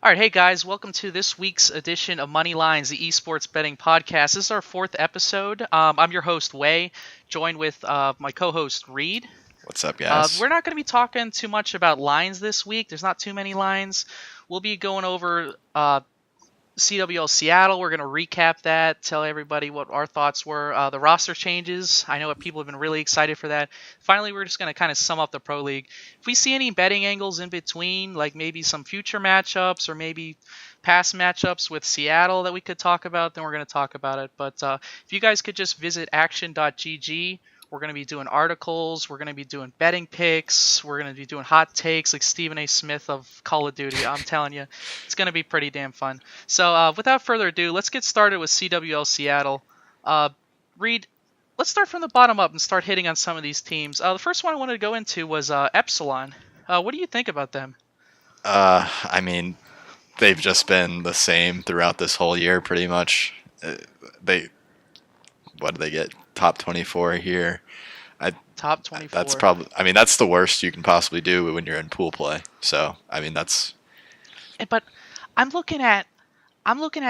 All right, hey guys, welcome to this week's edition of Moneylines, the eSports betting podcast. This is our fourth episode. I'm your host, Wei, joined with my co-host, Reed. What's up, guys? We're not going to be talking too much about lines this week. There's not too many lines. We'll be going over CWL Seattle. We're going to recap that, tell everybody what our thoughts were. The roster changes. I know that people have been really excited for that. Finally, we're just going to kind of sum up the Pro League. If we see any betting angles in between, like maybe some future matchups or maybe past matchups with Seattle that we could talk about, then we're going to talk about it. But if you guys could just visit action.gg. We're going to be doing articles. We're going to be doing betting picks. We're going to be doing hot takes like Stephen A. Smith of Call of Duty. I'm telling you, it's going to be pretty damn fun. So without further ado, let's get started with CWL Seattle. Reed, let's start from the bottom up and start hitting on some of these teams. The first one I wanted to go into was Epsilon. What do you think about them? I mean, they've just been the same throughout this whole year, pretty much. What did they get? Top 24 here. Top 24. That's probably. I mean, that's the worst you can possibly do when you're in pool play. So, I mean, that's. But I'm looking at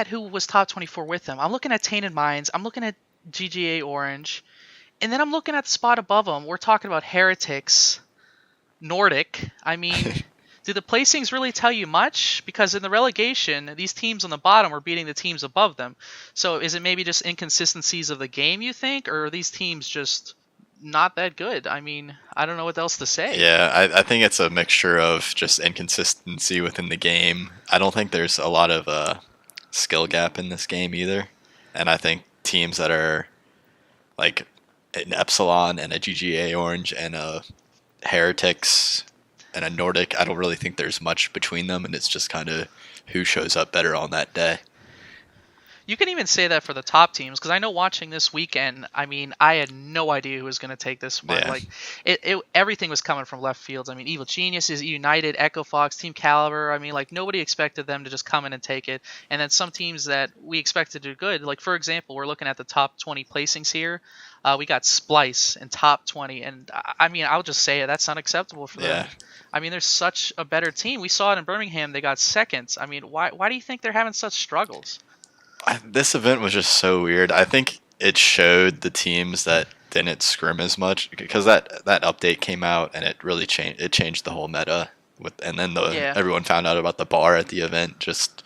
who was top 24 with them. I'm looking at Tainted Minds. I'm looking at GGA Orange, and then I'm looking at the spot above them. We're talking about Heretics, Nordic. I mean. Do the placings really tell you much? Because in the relegation, these teams on the bottom are beating the teams above them. So is it maybe just inconsistencies of the game, you think? Or are these teams just not that good? I mean, I don't know what else to say. Yeah, I think it's a mixture of just inconsistency within the game. I don't think there's a lot of skill gap in this game either. And I think teams that are like an Epsilon and a GGA Orange and a Heretics and a Nordic, I don't really think there's much between them, and it's just kind of who shows up better on that day. You can even say that for the top teams, because I know watching this weekend, I mean, I had no idea who was going to take this one. Yeah. Like, everything was coming from left fields. I mean, Evil Geniuses, United, Echo Fox, Team Caliber. I mean, like, nobody expected them to just come in and take it. And then some teams that we expected to do good, like, for example, we're looking at the top 20 placings here. We got Splice in top 20, and I mean, I'll just say it, that's unacceptable for them. I mean, they're such a better team. We saw it in Birmingham; they got seconds. I mean, why do you think they're having such struggles? This event was just so weird. I think it showed the teams that didn't scrim as much because that update came out and it really changed. It changed the whole meta. And then everyone found out about the bar at the event. Just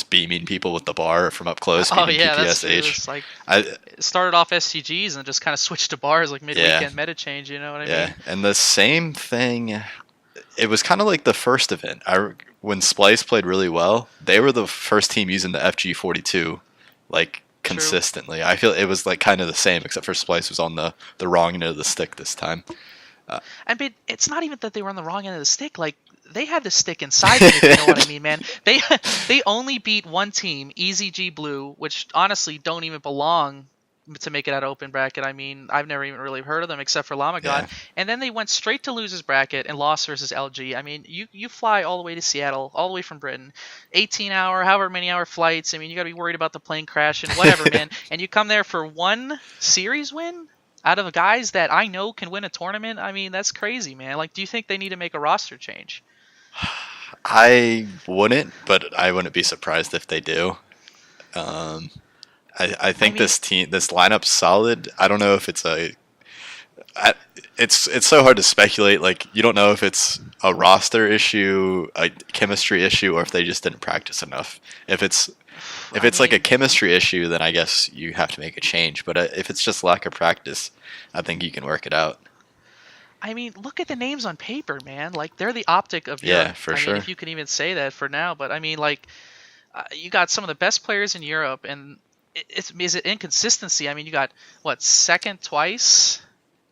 beaming people with the bar from up close. Oh yeah, PPSH. Like it started off SCGs and just kind of switched to bars like mid-weekend meta change. You know what I mean? Yeah, and the same thing. It was kind of like the first event. When Splice played really well, they were the first team using the FG42 like consistently. I feel it was like kind of the same, except for Splice was on the wrong end of the stick this time. I mean, it's not even that they were on the wrong end of the stick. Like, they had the stick inside them, if you know what I mean, man. They only beat one team, EZG Blue, which honestly don't even belong to make it out of open bracket. I mean, I've never even really heard of them except for Llama God. Yeah. And then they went straight to losers bracket and lost versus LG. I mean, you fly all the way to Seattle, all the way from Britain, 18-hour, however many hour flights. I mean, you got to be worried about the plane crashing, whatever, man. And you come there for one series win out of guys that I know can win a tournament. I mean, that's crazy, man. Like, do you think they need to make a roster change? I wouldn't, but I wouldn't be surprised if they do. I think this lineup's solid. I don't know if it's it's so hard to speculate. Like, you don't know if it's a roster issue, a chemistry issue, or if they just didn't practice enough. If it's like a chemistry issue, then I guess you have to make a change. But if it's just lack of practice, I think you can work it out. I mean, look at the names on paper, man. Like, they're the optic of Europe. Yeah, for sure. sure. If you can even say that for now. But, I mean, like, you got some of the best players in Europe, and is it inconsistency? I mean, you got, second twice,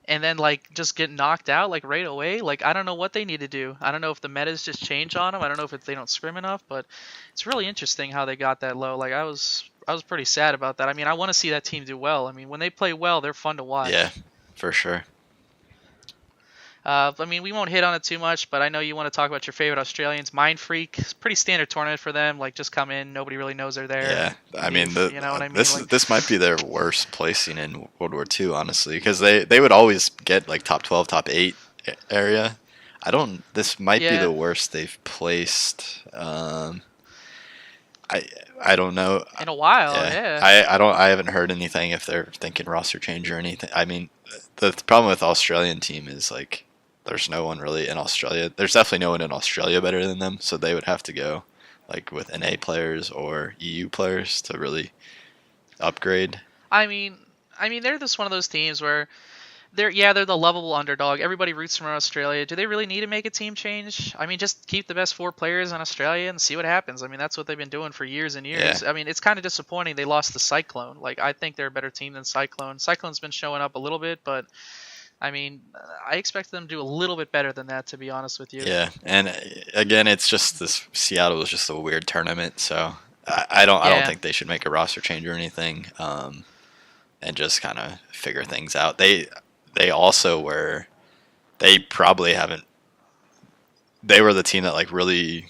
and then, like, just get knocked out, like, right away? Like, I don't know what they need to do. I don't know if the metas just change on them. I don't know if they don't scrim enough, but it's really interesting how they got that low. Like, I was pretty sad about that. I mean, I want to see that team do well. I mean, when they play well, they're fun to watch. Yeah, for sure. I mean, we won't hit on it too much, but I know you want to talk about your favorite Australians. Mind Freak, it's a pretty standard tournament for them. Like, just come in, nobody really knows they're there. Yeah, I mean, you know what I mean? This might be their worst placing in World War II, honestly, because they would always get like top 12, top 8 area. I don't. This might be Yeah, the worst they've placed. I I don't know. in a while. Yeah, Yeah. I don't. I haven't heard anything if they're thinking roster change or anything. I mean, the problem with Australian team is like there's no one really in Australia. There's definitely no one in Australia better than them. So they would have to go like with NA players or EU players to really upgrade. I mean, they're just one of those teams where they're the lovable underdog. Everybody roots for Australia. Do they really need to make a team change? I mean, just keep the best 4 players in Australia and see what happens. I mean, that's what they've been doing for years and Yeah. years. I mean, it's kind of disappointing they lost to Cyclone. Like, I think they're a better team than Cyclone. Cyclone's been showing up a little bit, but I mean, I expect them to do a little bit better than that, to be honest with you. Yeah, and again, it's just this Seattle was just a weird tournament, so I don't Yeah. think they should make a roster change or anything, and just kind of figure things out. They also were they probably haven't they were the team that like really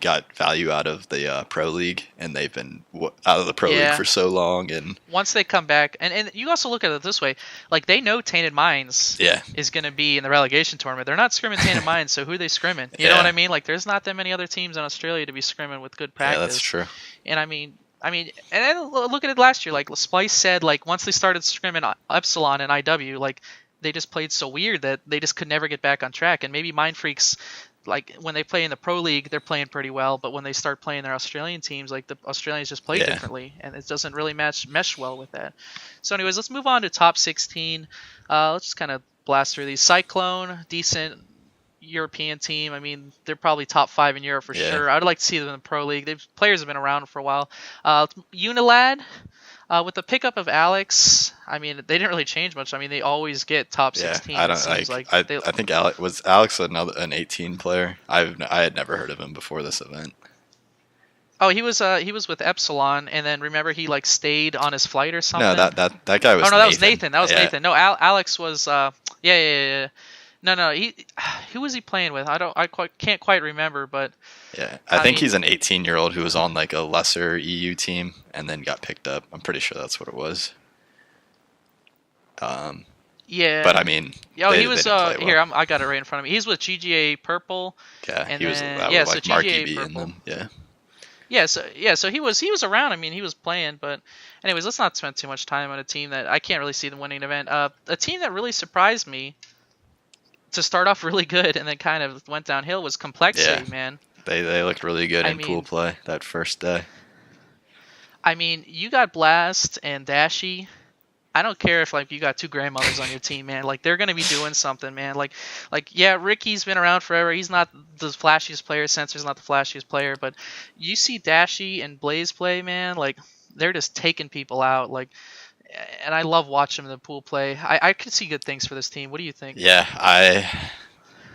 got value out of the pro league, and they've been out of the pro league Yeah. for so long, and Once they come back, and you also look at it this way, like they know Tainted Minds yeah, is going to be in the relegation tournament. They're not scrimming Tainted Minds, so who are they scrimming? You know Yeah. what I mean? Like there's not that many other teams in Australia to be scrimming with good practice. yeah, that's true. And I mean, and then look at it last year. Like Splice said, like once they started scrimming Epsilon and IW, like they just played so weird that they just could never get back on track. And maybe Mind Freaks, like when they play in the pro league, they're playing pretty well, but when they start playing their Australian teams, like the Australians just play Yeah. differently, and it doesn't really mesh well with that. So, anyways, let's move on to top 16. Let's just kind of blast through these. Cyclone, decent European team. I mean, they're probably top 5 in Europe for Yeah. sure. I'd like to see them in the pro league. Players have been around for a while. Unilad. With the pickup of Alex, I mean, they didn't really change much. I mean, they always get top 16. I don't it seems like I they, think Alex an 18 player. I had never heard of him before this event. Oh, he was with Epsilon, and then remember he like stayed on his flight or something. No, that guy was. Oh no, that was Nathan. That was Yeah. Nathan. No, Alex was. Yeah. No. Who was he playing with? Can't quite remember, but Yeah, I think mean- he's an 18-year-old who was on like a lesser EU team and then got picked up. I'm pretty sure that's what it was. yeah. But I mean, he they was. didn't play well. Here, I got it right in front of me. He's with GGA Purple. Yeah, and he was. then- That yeah, was so like Marky GGA B in Purple. them. Yeah. So he was around. I mean, he was playing, but anyways, let's not spend too much time on a team that I can't really see them winning an event. A team that really surprised me to start off really good and then kind of went downhill was Complexity, Yeah. man. They looked really good I in mean- pool play that first day. I mean, you got Blast and Dashy. I don't care if like you got 2 grandmothers on your team, man. Like they're gonna be doing something, man. Like yeah, Ricky's been around forever. He's not the flashiest player. Sensor's not the flashiest player, but you see Dashy and Blaze play, man. Like they're just taking people out. Like, and I love watching them in the pool play. I could see good things for this team. What do you think? Yeah,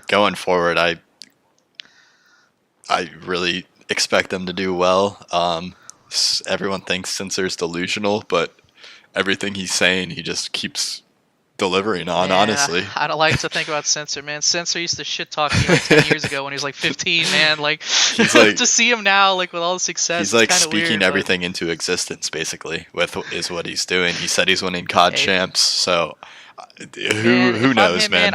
going forward, I really expect them to do well. Everyone thinks Sensor's delusional, but everything he's saying, he just keeps delivering on. Man, Honestly, I don't like to think about Sensor, man. Sensor used to shit talk me like 10 years ago when he was like 15, man. Like, He's like- to see him now, like with all the success, he's it's like kinda speaking weird, but- everything into existence. Basically, is what he's doing. He said he's winning COD Hey. champs, so Man, who if knows, I'm him, man?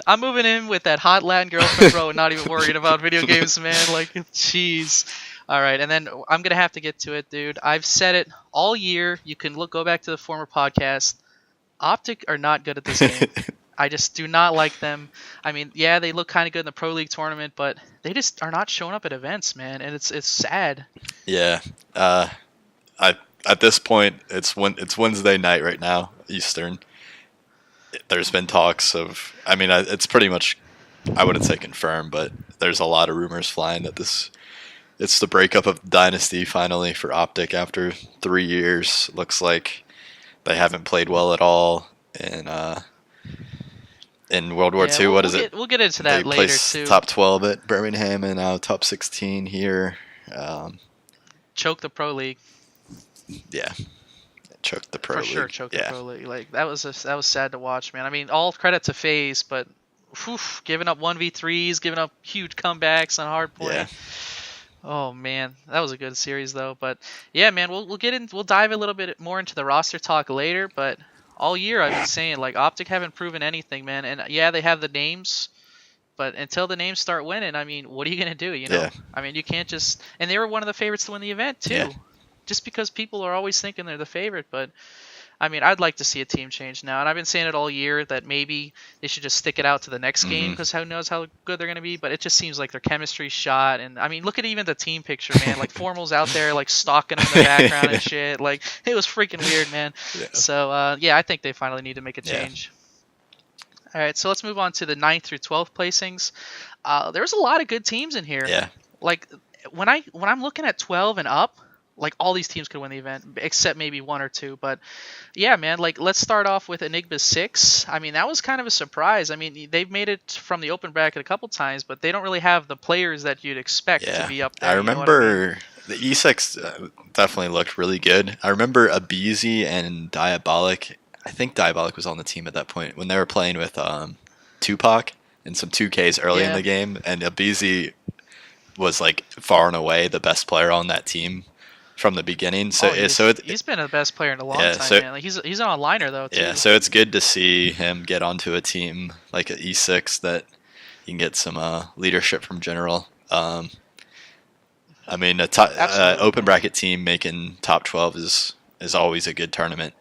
I'm moving in with that hot Latin girlfriend, bro, and not even worried about video games, man. Like, jeez. All right, and then I'm gonna have to get to it, dude. I've said it all year. You can go back to the former podcast. Optic are not good at this game. I just do not like them. I mean, yeah, they look kind of good in the Pro League tournament, but they just are not showing up at events, man, and it's sad. Yeah. At this point, it's Wednesday night right now, Eastern. There's been talks of. I mean, it's pretty much. I wouldn't say confirmed, but there's a lot of rumors flying that it's the breakup of Dynasty finally for Optic after 3 years. Looks like they haven't played well at all in World War Yeah, II. What is we'll it? We'll get into that They later placed too. top 12 at Birmingham and now top 16 here. Choke the Pro League. Yeah, choked the pro For league. sure, choke Yeah. the Pro League. Like that was sad to watch, man. I mean, all credit to FaZe, but giving up 1v3s, giving up huge comebacks on hardpoint. Yeah. Oh man, that was a good series though. But yeah, man, we'll dive a little bit more into the roster talk later. But all year I've been saying like Optic haven't proven anything, man. And yeah, they have the names, but until the names start winning, I mean, what are you gonna do? Yeah. I mean, you can't just. And they were one of the favorites to win the event too. Yeah. Just because people are always thinking they're the favorite, but I mean, I'd like to see a team change now, and I've been saying it all year that maybe they should just stick it out to the next game because who knows how good they're going to be. But it just seems like their chemistry's shot, and I mean, look at even the team picture, man. Like Formal's out there like stalking them in the background and shit. Like it was freaking weird, man. Yeah. So yeah, I think they finally need to make a Yeah. change. All right, so let's move on to the 9th through 12th placings. There's a lot of good teams in here. Yeah. Like when I'm looking at 12 and up, like all these teams could win the event except maybe one or two. But yeah, man, like let's start off with Enigma 6. I mean, that was kind of a surprise. I mean, they've made it from the open bracket a couple times, but they don't really have the players that you'd expect to be up there. I remember the E6 definitely looked really good. I remember Abizi and Diabolic. I think Diabolic was on the team at that point when they were playing with Tupac and some 2Ks early in the game, and Abizi was like far and away the best player on that team from the beginning. So he's been the best player in a long time, man. Like he's an onliner though too. Yeah, so it's good to see him get onto a team like an E6 that you can get some leadership from General. I mean, open bracket team making top 12 is always a good tournament.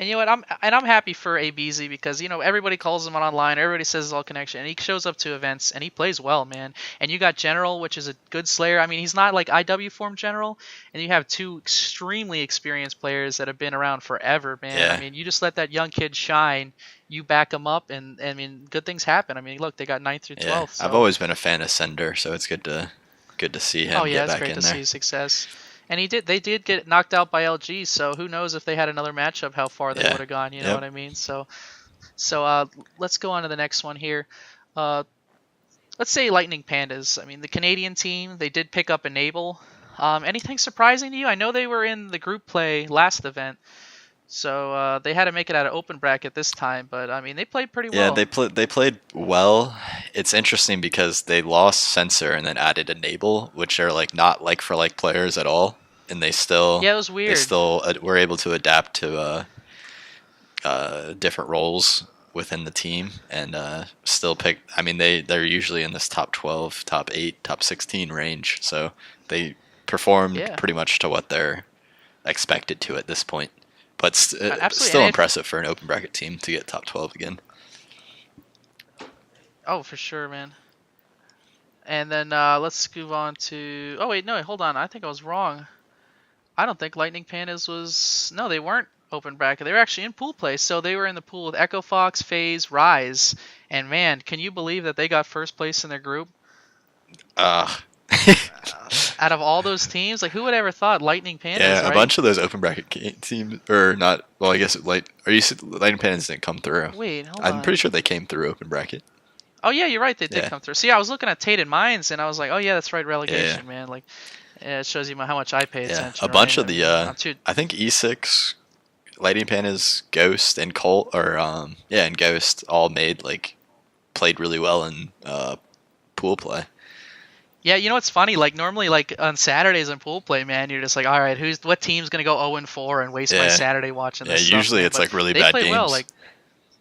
And you know what? I'm happy for ABZ because everybody calls him on online. Everybody says it's all connection, and he shows up to events and he plays well, man. And you got General, which is a good Slayer. I mean, he's not like IW form General, and you have two extremely experienced players that have been around forever, man. Yeah. I mean, you just let that young kid shine. You back him up, and I mean, good things happen. I mean, look, they got 9th through 12th. Yeah. So. I've always been a fan of Sender, so it's good to see him. Oh yeah, get it's back great in to there. see success. And they did get knocked out by LG, so who knows if they had another matchup, how far they would have gone. You know what I mean? So let's go on to the next one here. Let's say Lightning Pandas. I mean, the Canadian team, they did pick up Enable. Anything surprising to you? I know they were in the group play last event, so they had to make it out of open bracket this time. But I mean, they played pretty well. Yeah, they played well. It's interesting because they lost Censor and then added Enable, which are like not like for like players at all, and they still it was weird. They still were able to adapt to different roles within the team and still pick. I mean, they're usually in this top 12, top 8, top 16 range, so they performed pretty much to what they're expected to at this point. But still impressive for an open bracket team to get top 12 again. Oh, for sure, man. And then let's move on to... Oh, wait, no, hold on. I think I was wrong. I don't think Lightning Pandas was... No, they weren't open bracket. They were actually in pool play. So they were in the pool with Echo Fox, FaZe, Rise. And, man, can you believe that they got first place in their group? Out of all those teams, like who would ever thought Lightning Pandas? Yeah, right? A bunch of those open bracket teams, or not. Well, I guess Lightning Pandas didn't come through. Wait, hold on. I'm pretty sure they came through open bracket. Oh yeah, you're right. They did come through. See, I was looking at Tate and Mines, and I was like, oh yeah, that's right, relegation, man. Like, it shows you how much I pay attention. A bunch of the, I think E6, Lightning Pandas, Ghost, and Colt, and Ghost all played really well in pool play. Yeah, you know what's funny? Like normally, like on Saturdays in pool play, man, you're just like, all right, what team's gonna go 0-4 and waste my Saturday watching this? Yeah, usually it's like really bad games. They played well. Like,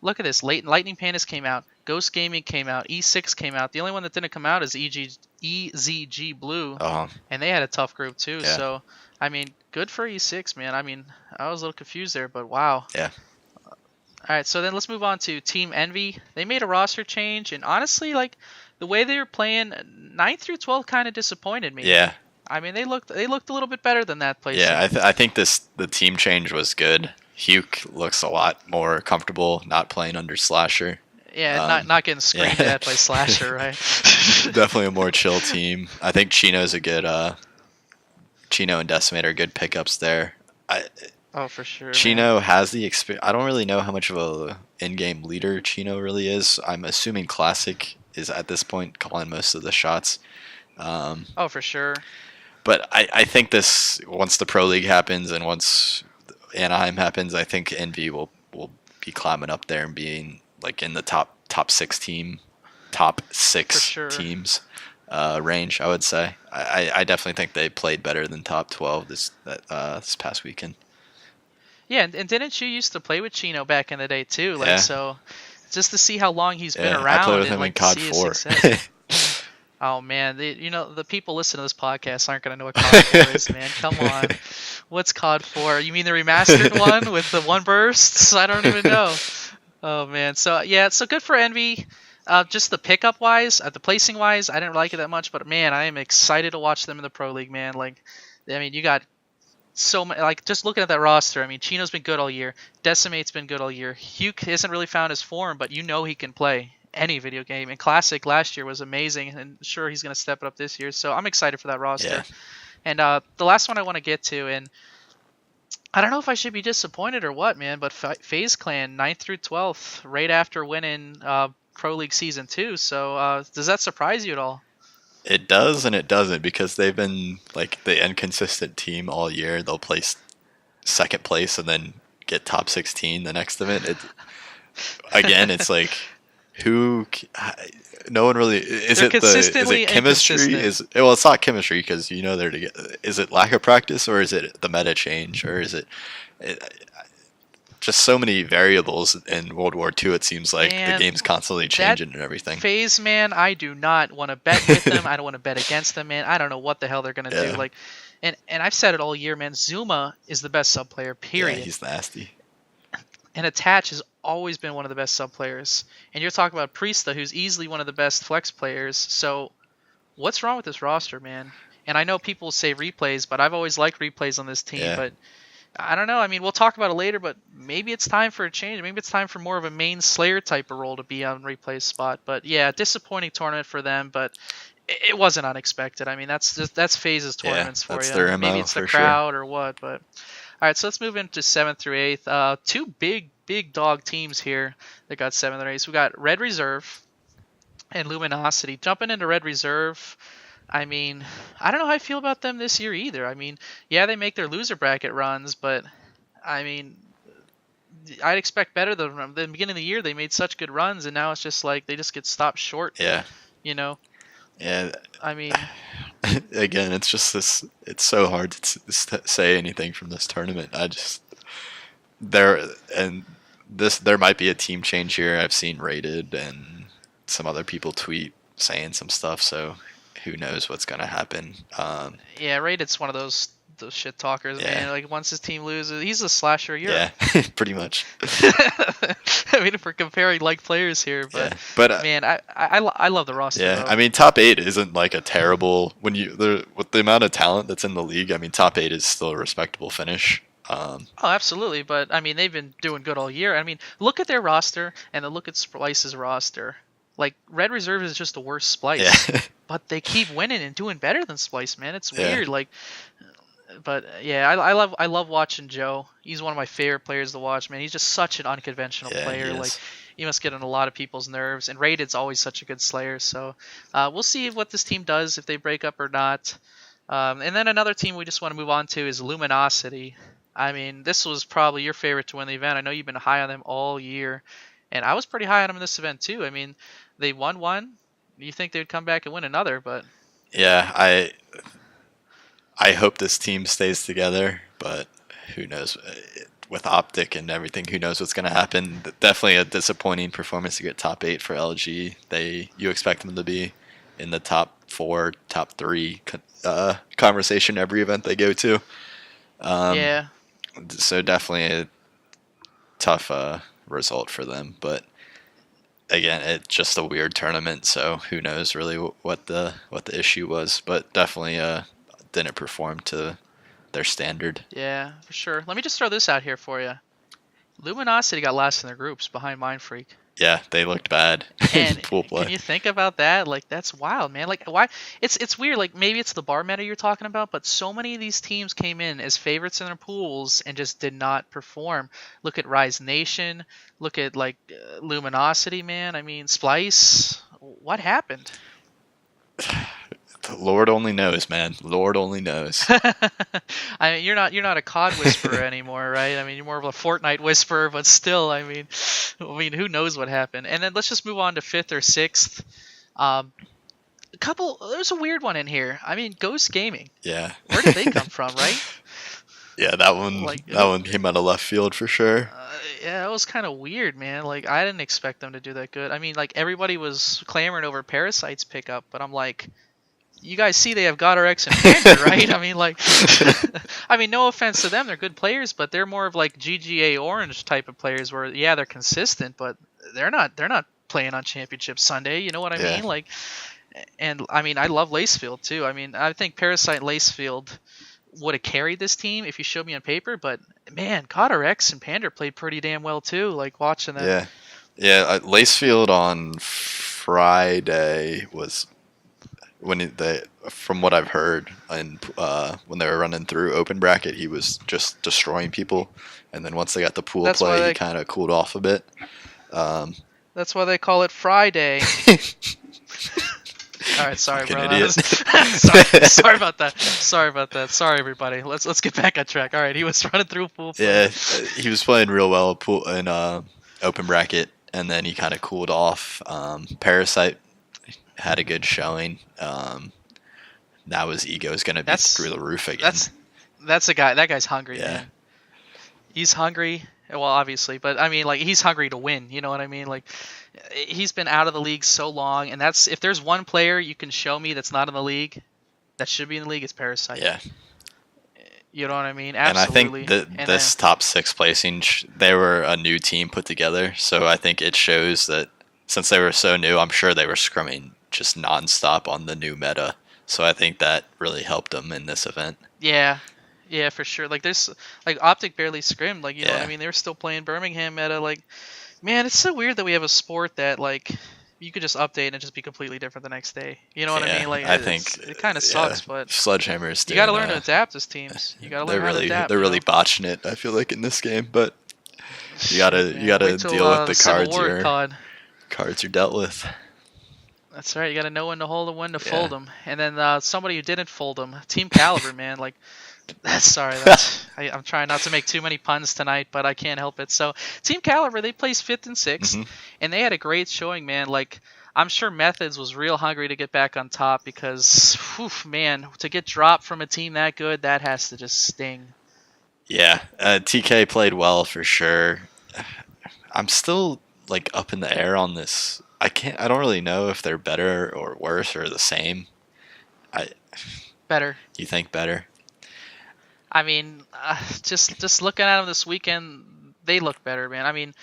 look at this. Lightning Pandas came out. Ghost Gaming came out. E6 came out. The only one that didn't come out is EZG Blue, and they had a tough group too. Yeah. So, I mean, good for E6, man. I mean, I was a little confused there, but wow. Yeah. All right, so then let's move on to Team Envy. They made a roster change, and honestly, like the way they were playing, 9th through 12th kind of disappointed me. Yeah. I mean, they looked a little bit better than that place. Yeah, I think the team change was good. Huke looks a lot more comfortable not playing under Slasher. Yeah, not getting screamed at by Slasher, right? Definitely a more chill team. I think Chino's a good. Chino and Decimator are good pickups there. Oh, for sure. Chino has the experience. I don't really know how much of a in-game leader Chino really is. I'm assuming Classic is at this point calling most of the shots. Oh, for sure. But I think once the Pro League happens and once Anaheim happens, I think Envy will be climbing up there and being like in the top 6 teams range. I would say. I definitely think they played better than top 12 this past weekend. Yeah, and didn't you used to play with Chino back in the day too? Like, yeah. So just to see how long he's been Yeah, I played around with and him in like to COD see his 4. success. Oh man, the people listening to this podcast aren't gonna know what COD 4 is, man. Come on, what's COD 4? You mean the remastered one with the one bursts? I don't even know. Oh man, so yeah, so good for Envy. Just the pickup wise, the placing wise, I didn't like it that much, but man, I am excited to watch them in the Pro League, man. Like, I mean, you got so many, like just looking at that roster. I mean, Chino's been good all year. Decimate's been good all year. Huke hasn't really found his form, but you know he can play any video game. And Classic last year was amazing, and sure he's going to step it up this year. So I'm excited for that Yeah. roster. And the last one I want to get to, and I don't know if I should be disappointed or what, man, but FaZe Clan 9th through 12th, right after winning Pro League Season 2. So does that surprise you at all? It does and it doesn't, because they've been like the inconsistent team all year. They'll place second place and then get top 16 the next event. It's like who? No one really. Is They're it the? Is consistently it chemistry? inconsistent. Well, it's not chemistry because you know they're together. Is it lack of practice, or is it the meta change, or is it just so many variables in World War II? It seems like the Man, game's constantly changing and everything. FaZe, man, I do not want to bet with them. I don't want to bet against them, man. I don't know what the hell they're gonna do. Yeah. Like, and I've said it all year, man. Zuma is the best sub player, Yeah, period. he's nasty. And Attach has always been one of the best sub players. And you're talking about Priesta, who's easily one of the best flex players. So, what's wrong with this roster, man? And I know people say replays, but I've always liked replays on this team. Yeah. But I don't know. I mean, we'll talk about it later, but maybe it's time for a change. Maybe it's time for more of a main Slayer type of role to be on replay's spot. But yeah, disappointing tournament for them, but it wasn't unexpected. I mean, that's FaZe's tournaments for that's you. their Maybe MO it's the for sure. crowd or what, but all right, so let's move into 7th through 8th. Two big dog teams here that got 7th or 8th. So we got Red Reserve and Luminosity. Jumping into Red Reserve, I mean, I don't know how I feel about them this year either. I mean, yeah, they make their loser bracket runs, but I mean, I'd expect better than them. The beginning of the year, they made such good runs, and now it's just like they just get stopped short. Yeah. You know? Yeah. I mean, Again, it's just this. It's so hard to say anything from this tournament. There might be a team change here. I've seen Rated and some other people tweet saying some stuff. So who knows what's gonna happen? yeah, Rated's one of those shit talkers, Yeah. man. Like once his team loses, he's a slasher of Europe. Yeah, pretty much. I mean, if we're comparing like players here, but Yeah, but man, I love the roster. yeah, though. I mean, top 8 isn't like a terrible with the amount of talent that's in the league. I mean, top 8 is still a respectable finish. Oh, absolutely. But I mean, they've been doing good all year. I mean, look at their roster and then look at Splice's roster. Like Red Reserve is just the worst Splice, Yeah. but they keep winning and doing better than Splice, man. It's Yeah. weird. Like, but yeah, I love watching Joe. He's one of my favorite players to watch, man. He's just such an unconventional Yeah, player. he is. Like, he must get on a lot of people's nerves. And Rated's always such a good Slayer. So we'll see what this team does, if they break up or not. And then another team we just want to move on to is Luminosity. I mean, this was probably your favorite to win the event. I know you've been high on them all year, and I was pretty high on them in this event too. I mean, they won one. You think they'd come back and win another, but Yeah, I hope this team stays together, but who knows? With Optic and everything, who knows what's going to happen? Definitely a disappointing performance to get top 8 for LG. You expect them to be in the top 4, top 3 conversation every event they go to. yeah. So definitely a tough result for them, but again, it's just a weird tournament, so who knows really what the issue was, but definitely didn't perform to their standard. Yeah, for sure. Let me just throw this out here for you. Luminosity got last in their groups behind Mind Freak. Yeah, they looked bad in And pool play. can you think about that? Like, that's wild, man. Like, why? It's weird. Like, maybe it's the bar meta you're talking about, but so many of these teams came in as favorites in their pools and just did not perform. Look at Rise Nation. Look at like Luminosity, man. I mean, Splice. What happened? The Lord only knows, man. Lord only knows. I mean, you're not a COD whisperer anymore, right? I mean, you're more of a Fortnite whisperer, but still, I mean, who knows what happened? And then let's just move on to 5th or 6th. There's a weird one in here. I mean, Ghost Gaming. Yeah. Where did they come from, right? Yeah, that one Like, that one came out of left field for sure. yeah, that was kind of weird, man. Like, I didn't expect them to do that good. I mean, like, everybody was clamoring over Parasite's pickup, but I'm like, you guys see they have GodRx and Pander, right? I mean, like, I mean, no offense to them, they're good players, but they're more of like GGA Orange type of players, where yeah, they're consistent, but they're not playing on Championship Sunday. You know what I Yeah, mean? Like, and I mean, I love Lacefield too. I mean, I think Parasite and Lacefield would have carried this team if you showed me on paper, but man, GodRx and Pander played pretty damn well too. Like watching them. yeah, yeah. Lacefield on Friday was they, from what I've heard, and when they were running through open bracket, he was just destroying people. And then once they got the pool That's why play, he they kind of cooled off a bit. that's why they call it Friday. All right, sorry, Fucking bro. idiot. Sorry about that. Sorry about that. Sorry, everybody. Let's get back on track. All right, he was running through pool play. Yeah, he was playing real well pool in open bracket, and then he kind of cooled off. Parasite had a good showing. Now his ego is going to be through the roof again. That's a guy. That guy's hungry, Yeah. man. He's hungry. Well, obviously, but I mean, like, he's hungry to win. You know what I mean? Like, he's been out of the league so long, and that's if there's one player you can show me that's not in the league, that should be in the league, it's Parasite. Yeah. You know what I mean? Absolutely. And I think And this top 6 placing, they were a new team put together, so I think it shows that since they were so new, I'm sure they were scrimming just nonstop on the new meta. So I think that really helped them in this event. Yeah, yeah, for sure. Like, there's like Optic barely scrimmed. Like, you know what Yeah. I mean? They were still playing Birmingham meta. Like, man, it's so weird that we have a sport that like you could just update and it just be completely different the next day. You know what I mean? Like, I think it kind of sucks, but Sledgehammer is you got to learn to adapt as teams. You got to learn how to adapt. They're really botching it, I feel like, in this game, but you gotta Wait till, deal with the Civil cards War cards you're dealt with. That's right. You got to know when to hold and when to fold them. And then somebody who didn't fold them, Team Caliber, man. Like, I'm trying not to make too many puns tonight, but I can't help it. So, Team Caliber, they placed 5th and 6th, and they had a great showing, man. Like, I'm sure Methods was real hungry to get back on top because, whew, man, to get dropped from a team that good, that has to just sting. Yeah, TK played well for sure. I'm still like up in the air on this. I don't really know if they're better or worse or the same. Better. You think better? I mean, just looking at them this weekend, they look better, man. I mean,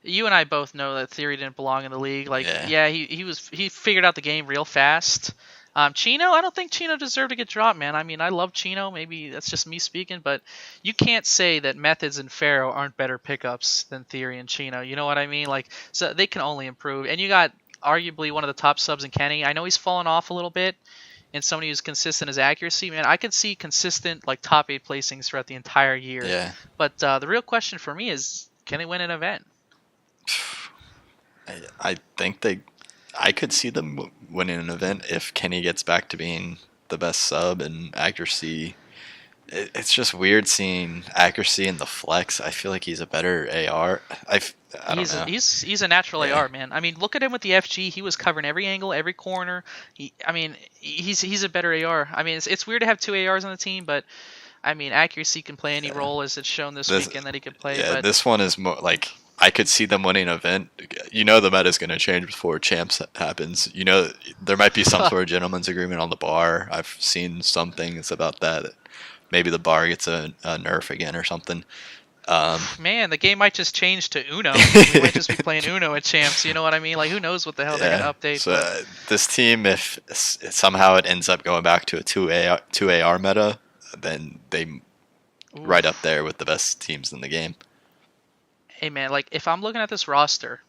you and I both know that Theory didn't belong in the league. Like, yeah, he figured out the game real fast. Chino, I don't think Chino deserved to get dropped, man. I mean, I love Chino. Maybe that's just me speaking, but you can't say that Methods and Pharaoh aren't better pickups than Theory and Chino. You know what I mean? Like, so they can only improve. And you got arguably one of the top subs in Kenny. I know he's fallen off a little bit, and somebody who's consistent as accuracy. Man, I could see consistent like top 8 placings throughout the entire year. Yeah. But the real question for me is, can they win an event? I think I could see them winning an event if Kenny gets back to being the best sub and accuracy. It's just weird seeing accuracy in the flex. I feel like he's a better AR. I don't know. He's a natural AR, man. I mean, look at him with the FG. He was covering every angle, every corner. He's a better AR. I mean, it's weird to have 2 ARs on the team, but I mean, accuracy can play any role, as it's shown this weekend that he could play. Yeah, but this one is more like I could see them winning an event. You know, the meta's going to change before champs happens. You know, there might be some sort of gentleman's agreement on the bar. I've seen some things about that. Maybe the bar gets a nerf again or something. Man, the game might just change to Uno. We might just be playing Uno at champs. You know what I mean? Like, who knows what the hell they're going to update. So this team, if somehow it ends up going back to a 2 AR meta, then they right up there with the best teams in the game. Hey man, like if I'm looking at this roster,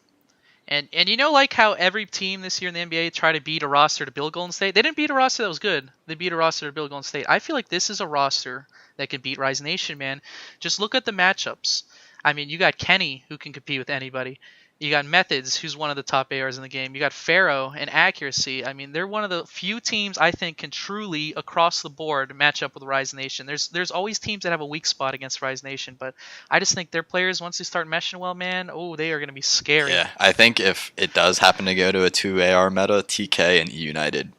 and you know, like how every team this year in the NBA tried to beat a roster to build Golden State, they didn't beat a roster that was good. They beat a roster to build Golden State. I feel like this is a roster that can beat Rise Nation, man. Just look at the matchups. I mean, you got Kenny, who can compete with anybody. You got Methods, who's one of the top ARs in the game. You got Pharaoh and Accuracy. I mean, they're one of the few teams I think can truly, across the board, match up with Rise Nation. There's always teams that have a weak spot against Rise Nation, but I just think their players, once they start meshing well, man, they are going to be scary. Yeah, I think if it does happen to go to a 2 AR meta, TK and E United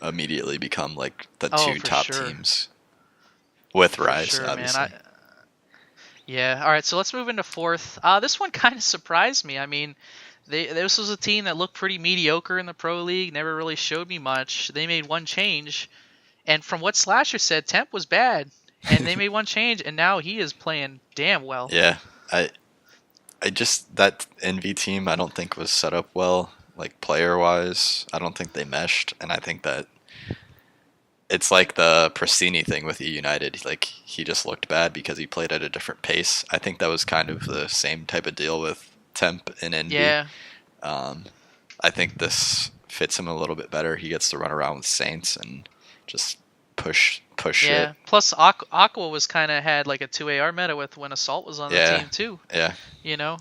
immediately become like the 2 top teams with Rise, sure, obviously. Man. Yeah. All right. So let's move into fourth. This one kind of surprised me. I mean, this was a team that looked pretty mediocre in the pro league. Never really showed me much. They made one change, and from what Slasher said, Temp was bad, and they made one change, and now he is playing damn well. Yeah, I I just that NV team I don't think was set up well, like player wise. I don't think they meshed, and I think that it's like the Pristini thing with E United. Like he just looked bad because he played at a different pace. I think that was kind of the same type of deal with Temp and NV. Yeah. Um, I think this fits him a little bit better. He gets to run around with Saints and just push Yeah. shit. Plus, Aqua was kind of had like a 2 AR meta with when Assault was on the Yeah, team too. yeah, You know,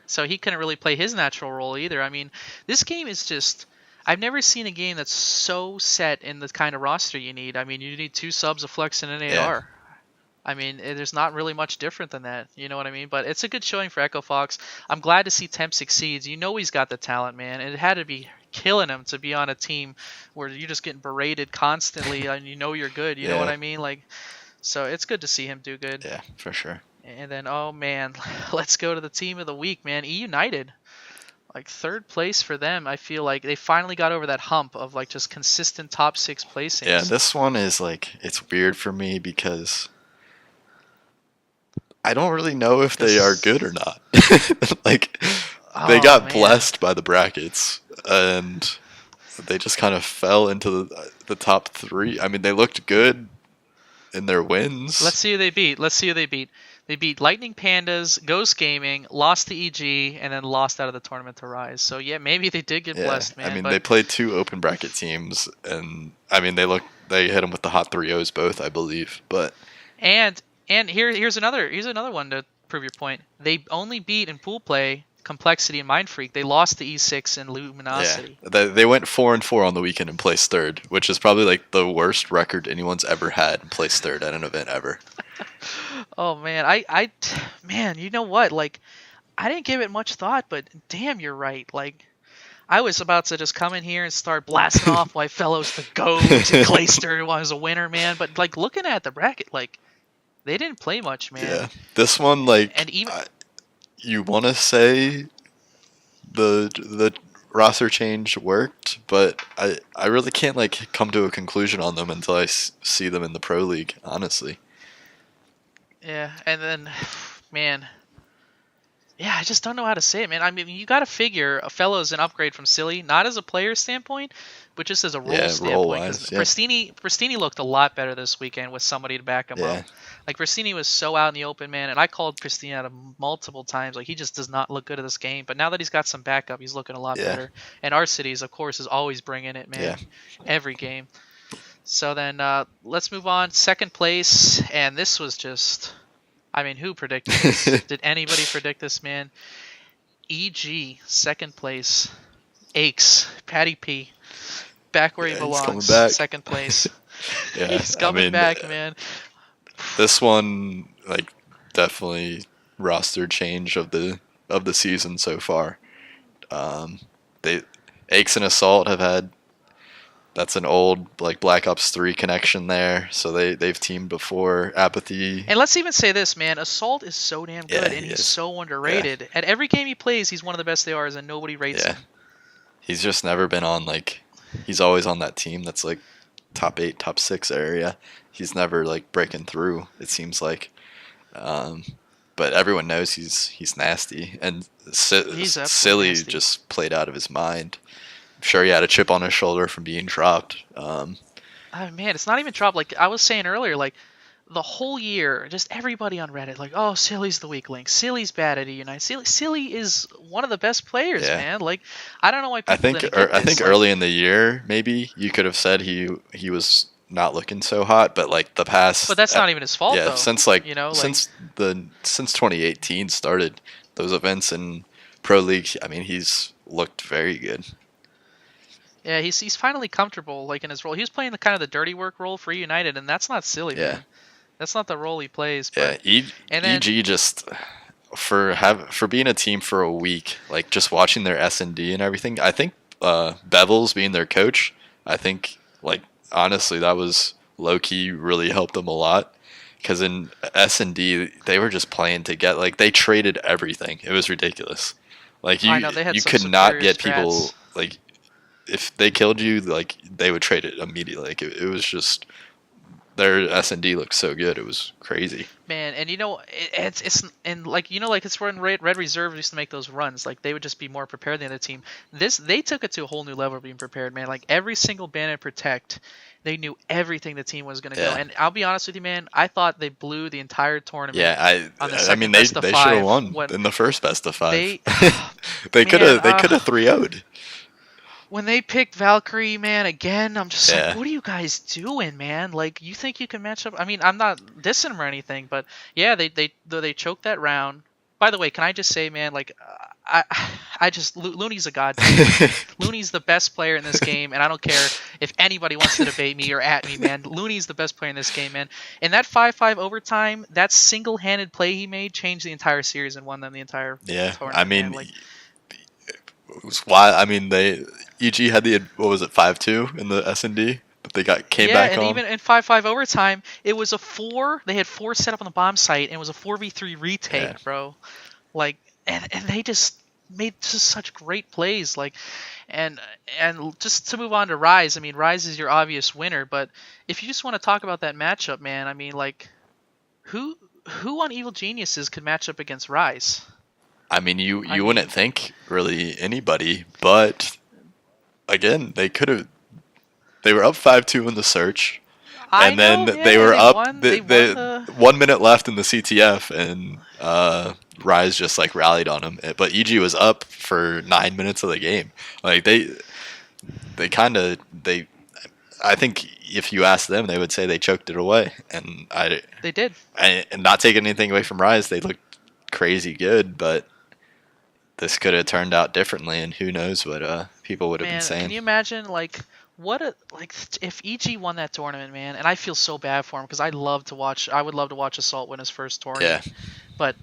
so he couldn't really play his natural role either. I mean, this game is just. I've never seen a game that's so set in the kind of roster you need. I mean, you need 2 subs, a flex, and an yeah, AR. I mean, there's not really much different than that. You know what I mean? But it's a good showing for Echo Fox. I'm glad to see Temp succeeds. You know he's got the talent, man. It had to be killing him to be on a team where you're just getting berated constantly and you know you're good. You know what yeah, I mean? Like, so it's good to see him do good. yeah, for sure. And then, oh man, let's go to the team of the week, man. E United. Like third place for them, I feel like they finally got over that hump of like just consistent top 6 Yeah, placings. this one is like it's weird for me because I don't really know if they are This, good or not. Like they oh got man, blessed by the brackets and they just kind of fell into the top 3. I mean, they looked good in their let's wins. see who they beat. Let's see who they beat. They beat Lightning Pandas, Ghost Gaming, lost to EG, and then lost out of the tournament to Rise. So yeah, maybe they did get Yeah, blessed, I man. mean, they But played 2 open bracket teams and I mean, they hit them with the hot 3-0s both, I believe. But and here's another one to prove your point. They only beat in pool play Complexity and Mind Freak. They lost to E6 and yeah, Luminosity. they went 4-4 on the weekend and placed third, which is probably like the worst record anyone's ever had and placed third at an event ever. Oh man, man, you know what? Like, I didn't give it much thought, but damn, you're right. Like, I was about to just come in here and start blasting off White Fellows the GOAT and Clayster was a winner, man. But like looking at the bracket, like they didn't play much, man. Yeah, this one like And even you want to say the roster change worked, but I really can't like come to a conclusion on them until I see them in the pro league. Honestly, yeah, and then man, yeah, I just don't know how to say it, man. I mean, you got to figure a Fellow's an upgrade from Silly, not as a player standpoint, but just as a role yeah, role standpoint. Because wise, yeah, Pristini looked a lot better this weekend with somebody to back him yeah, up. Like Pristini was so out in the open, man, and I called Pristini out multiple times. Like he just does not look good at this game. But now that he's got some backup, he's looking a lot yeah, better. And our cities, of course, is always bringing it, yeah. man, every game. So then let's move on. Second place, and this was just. I mean, who predicted this? Did anybody predict this, man? EG, second place. Aches, Patty P, back where he Yeah, he's coming belongs, back. second place. Yeah, He's I coming mean, back, man. this one like definitely roster change of the season so far. They Aches and Assault have had that's an old like Black Ops 3 connection there, so they've teamed before. Apathy, And let's even say this, man. Assault is so damn yeah, good, he and he's is. so underrated. At every game he plays, he's one of the best they are, and nobody rates Yeah, him. he's just never been on like he's always on that team that's like top 8, top 6 area. He's never like breaking through. It seems like, um, but everyone knows he's nasty and He's absolutely silly nasty. just played out of his mind. I'm sure he had a chip on his shoulder from being dropped. Oh, man, it's not even dropped. Like I was saying earlier, like the whole year, just everybody on Reddit, like, oh, Silly's the weak link. Silly's bad at Unite. Silly is one of the best players, Yeah. man. Like, I don't know why people didn't get I this. think Like, early in the year maybe you could have said he was not looking so hot, but like the past but that's not even his fault, yeah though. since like You know, like, since 2018 started those events in pro league. I mean he's looked very good. yeah, he's finally comfortable, like in his role. He was playing the kind of the dirty work role for United, and that's not Silly, Yeah. man. That's not the role he plays. Yeah, But and then EG just for being a team for a week, like just watching their S&D and everything. I think Bevels being their coach, I think like honestly that was low key really helped them a lot Because in S&D, they were just playing to get, like, they traded everything. It was ridiculous. Like, I know they had you some could not superior get people, strats. like, if they killed you, like, they would trade it immediately. Like, it was just, their S&D looked so good. It was crazy. Man, and it's and like like it's when Red Reserve used to make those runs. Like they would just be more prepared than the other team. They took it to a whole new level of being prepared, man. Like every single ban and protect, they knew everything the team was gonna go. Yeah. And I'll be honest with you, man, I thought they blew the entire tournament Yeah, on the I mean second best of they should have five won when in the first best of 5. they man They could have 3-0'd. when they picked Valkyrie, man, again, I'm just like, Yeah. what are you guys doing, man? Like, you think you can match up? I mean, I'm not dissing them or anything, but yeah, they choked that round. By the way, can I just say, man, like, I just Looney's a god to me. Like, Looney's the best player in this game, and I don't care if anybody wants to debate me or at me, man. Looney's the best player in this game, man. In that 5-5 overtime, that single-handed play he made changed the entire series and won them the entire Yeah, tournament. I mean, man. Like, it was why I mean they EG had the what was it 5-2 in the S&D, but they came yeah, back and on. even in 5-5 overtime, it was a 4. They had 4 set up on the bomb site, and it was a 4v3 retake, Yeah. bro. Like, and they just made just such great plays. Like, and just to move on to Rise, I mean, Rise is your obvious winner, but if you just want to talk about that matchup, man, I mean, like, who on Evil Geniuses could match up against Rise? I mean, I you mean, wouldn't think really anybody, but again, they were up 5-2 in the search. I And then know, they man, and were they up won. They won the. 1 minute left in the CTF, and Rise just like rallied on them. But EG was up for 9 minutes of the game. Like they kind of they. I think if you ask them, they would say they choked it away. And They did. and not taking anything away from Rise, they looked crazy good. But this could have turned out differently, and who knows what people would have been Man, saying. can you imagine like if EG won that tournament, man? And I feel so bad for him because I love to watch. I would love to watch Assault win his first tournament. Yeah. But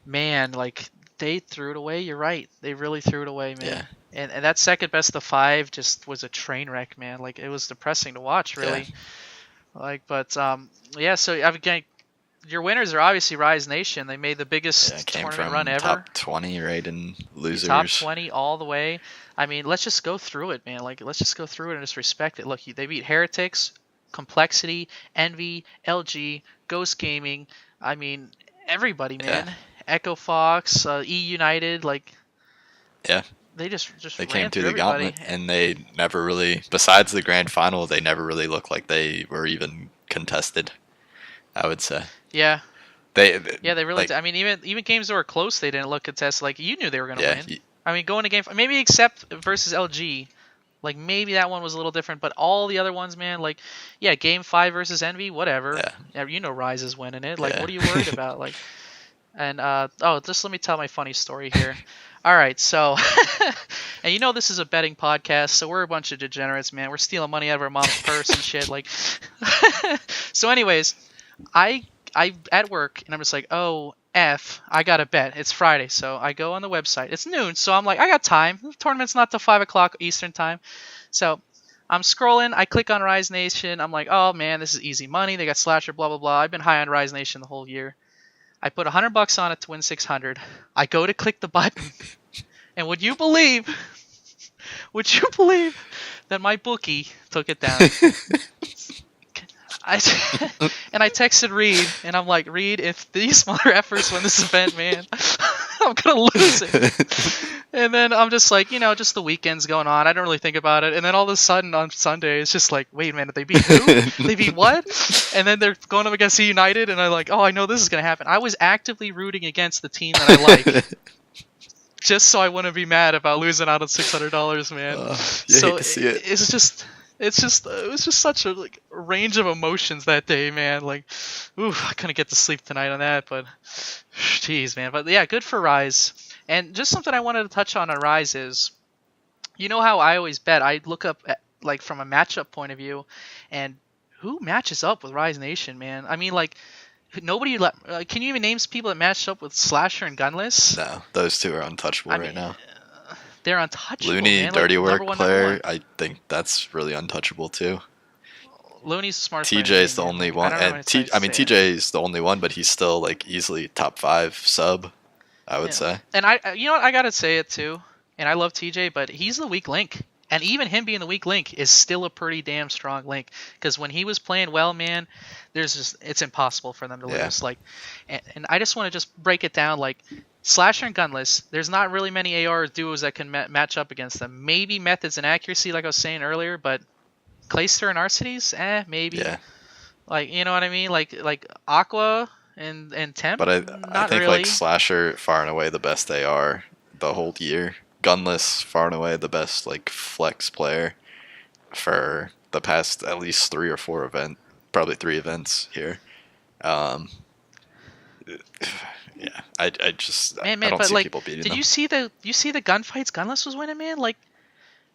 man, like they threw it away. You're right. They really threw it away, man. Yeah. And that second best of 5 just was a train wreck, man. Like it was depressing to watch, really. Yeah. Like, but yeah. So again, your winners are obviously Rise Nation. They made the biggest Came tournament from run ever. top 20, right, and losers. Top 20 all the way. I mean, let's just go through it, man. Like, let's just go through it and just respect it. Look, they beat Heretics, Complexity, Envy, LG, Ghost Gaming. I mean, everybody, man. Yeah. Echo Fox, E United, like. Yeah. They just They ran came through through the everybody. gauntlet, and they never really, besides the grand final, they never really looked like they were even contested, I would say. Yeah. They really. like, I mean, even games that were close, they didn't look contested. Like you knew they were gonna yeah, win. I mean, going to game maybe except versus LG, like maybe that one was a little different, but all the other ones, man, like yeah, game 5 versus Envy, whatever. Yeah. You know, Rise is winning it. Like, Yeah. what are you worried about? Like, and just let me tell my funny story here. All right, so, and you know this is a betting podcast, so we're a bunch of degenerates, man. We're stealing money out of our mom's purse and shit. Like, so, anyways, I at work and I'm just like, oh I got to bet. It's Friday, so I go on the website. It's noon, so I'm like, I got time. The tournament's not till 5 o'clock Eastern time, so I'm scrolling. I click on Rise Nation. I'm like, oh man, this is easy money. They got Slasher, blah blah blah. I've been high on Rise Nation the whole year. I put $100 on it to win 600. I go to click the button, and would you believe that my bookie took it down? I texted Reed, and I'm like, Reed, if these mother effers win this event, man, I'm gonna lose it. And then I'm just like, just the weekend's going on. I don't really think about it. And then all of a sudden on Sunday, it's just like, wait a minute, they beat who? They beat what? And then they're going up against E United, and I'm like, oh, I know this is gonna happen. I was actively rooting against the team that I like. Just so I wouldn't be mad about losing out on $600, man. So it was just such a range of emotions that day, man. Like, ooh, I couldn't get to sleep tonight on that, but jeez, man. But yeah, good for Rise. And just something I wanted to touch on Rise is, you know how I always bet. I look up like from a matchup point of view, and who matches up with Rise Nation, man? I mean, like. Nobody. Can you even name some people that matched up with Slasher and Gunless? No, those two are untouchable right now. They're untouchable. Looney, man. Dirty like, Work player, I think that's really untouchable too. Looney's the smartest player in the TJ's game, the man. only Like, I one, don't know how and many times to say it. TJ's the only one, but he's still like easily top 5 sub, I would Yeah. say. And you know what, I gotta say it too. And I love TJ, but he's the weak link. And even him being the weak link is still a pretty damn strong link. Because when he was playing well, man, it's impossible for them to Yeah. lose. Like, and I just want to just break it down. Like, Slasher and Gunless, there's not really many AR duos that can match up against them. Maybe Methods and Accuracy, like I was saying earlier, but Clayster and Arcides, maybe. Yeah. Like, you know what I mean? Like Aqua and Temp, But I not think like really. Slasher far and away the best AR the whole year. Gunless far and away the best like flex player for the past at least 3 or 4 probably 3 events here. Um, yeah, I just Man, I don't but see like, people beating did them. you see the gunfights Gunless was winning, man? Like,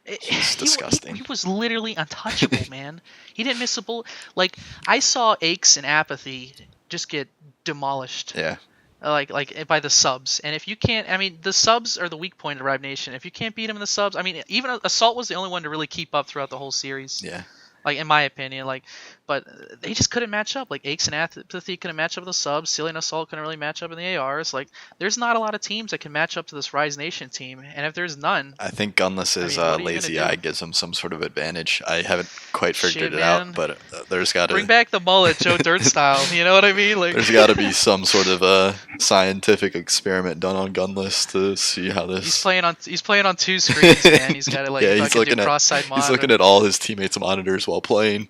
He's disgusting. he was literally untouchable, man. He didn't miss a bullet. Like, I saw Aches and Apathy just get demolished. Yeah. Like by the subs. And if you can't, I mean, the subs are the weak point of Rive Nation. If you can't beat them in the subs, I mean, even Assault was the only one to really keep up throughout the whole series. Yeah. Like, in my opinion, like, but they just couldn't match up. Like, Aches and Apathy couldn't match up with the subs. Silly and Assault couldn't really match up in the ARs. Like, there's not a lot of teams that can match up to this Rise Nation team. And if there's none, I think Gunless's what are you lazy gonna do? eye gives him some sort of advantage. I haven't quite figured Shit, it out, man. but there's got to bring back the mullet, Joe Dirt style. You know what I mean? Like, there's got to be some sort of scientific experiment done on Gunless to see how this. he's playing on 2 screens, man. He's got to like yeah, he's fucking looking do at cross-side mod. he's looking at all his teammates' monitors while playing.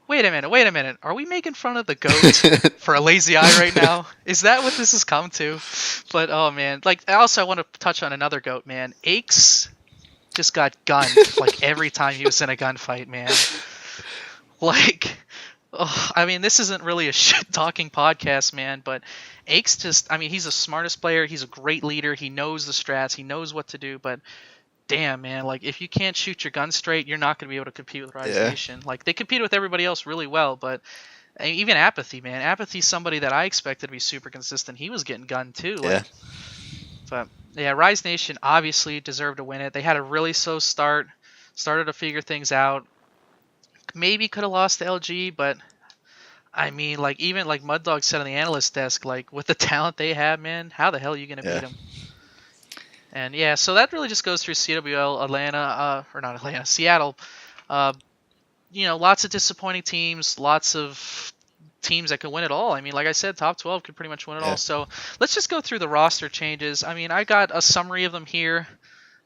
Wait a minute. Are we making fun of the GOAT for a lazy eye right now? Is that what this has come to? But, oh, man. Like, I want to touch on another GOAT, man. Aches just got gunned, like, every time he was in a gunfight, man. Like, I mean, this isn't really a shit-talking podcast, man, but Aches just, I mean, he's the smartest player. He's a great leader. He knows the strats. He knows what to do, but damn, man, like, if you can't shoot your gun straight, you're not going to be able to compete with Rise Nation. Like, they compete with everybody else really well, but even Apathy, man. Apathy's somebody that I expected to be super consistent. He was getting gunned, too. Like, but, yeah, Rise Nation obviously deserved to win it. They had a really slow start, started to figure things out. Maybe could have lost to LG, but, I mean, like, even, like, Mud Dog said on the analyst desk, like, with the talent they have, man, how the hell are you going to beat them? And yeah, so that really just goes through CWL, Seattle. You know, lots of disappointing teams, lots of teams that could win it all. I mean, like I said, top 12 could pretty much win it all. So let's just go through the roster changes. I mean, I got a summary of them here.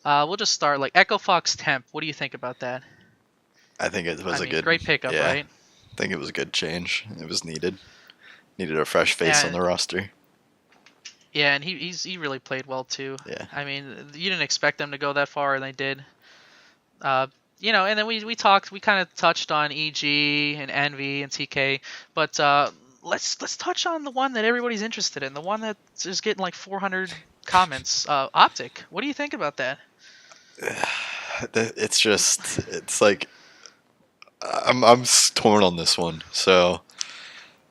We'll just start. Like, Echo Fox Temp, what do you think about that? I think it was a great pickup, right? I think it was a good change. It was needed. Needed a fresh face on the roster. Yeah, and he really played well too. Yeah. I mean, you didn't expect them to go that far, and they did. You know, and then we kind of touched on EG and Envy and TK, but let's touch on the one that everybody's interested in, the one that is getting like 400 comments. Optic, what do you think about that? It's like I'm torn on this one. So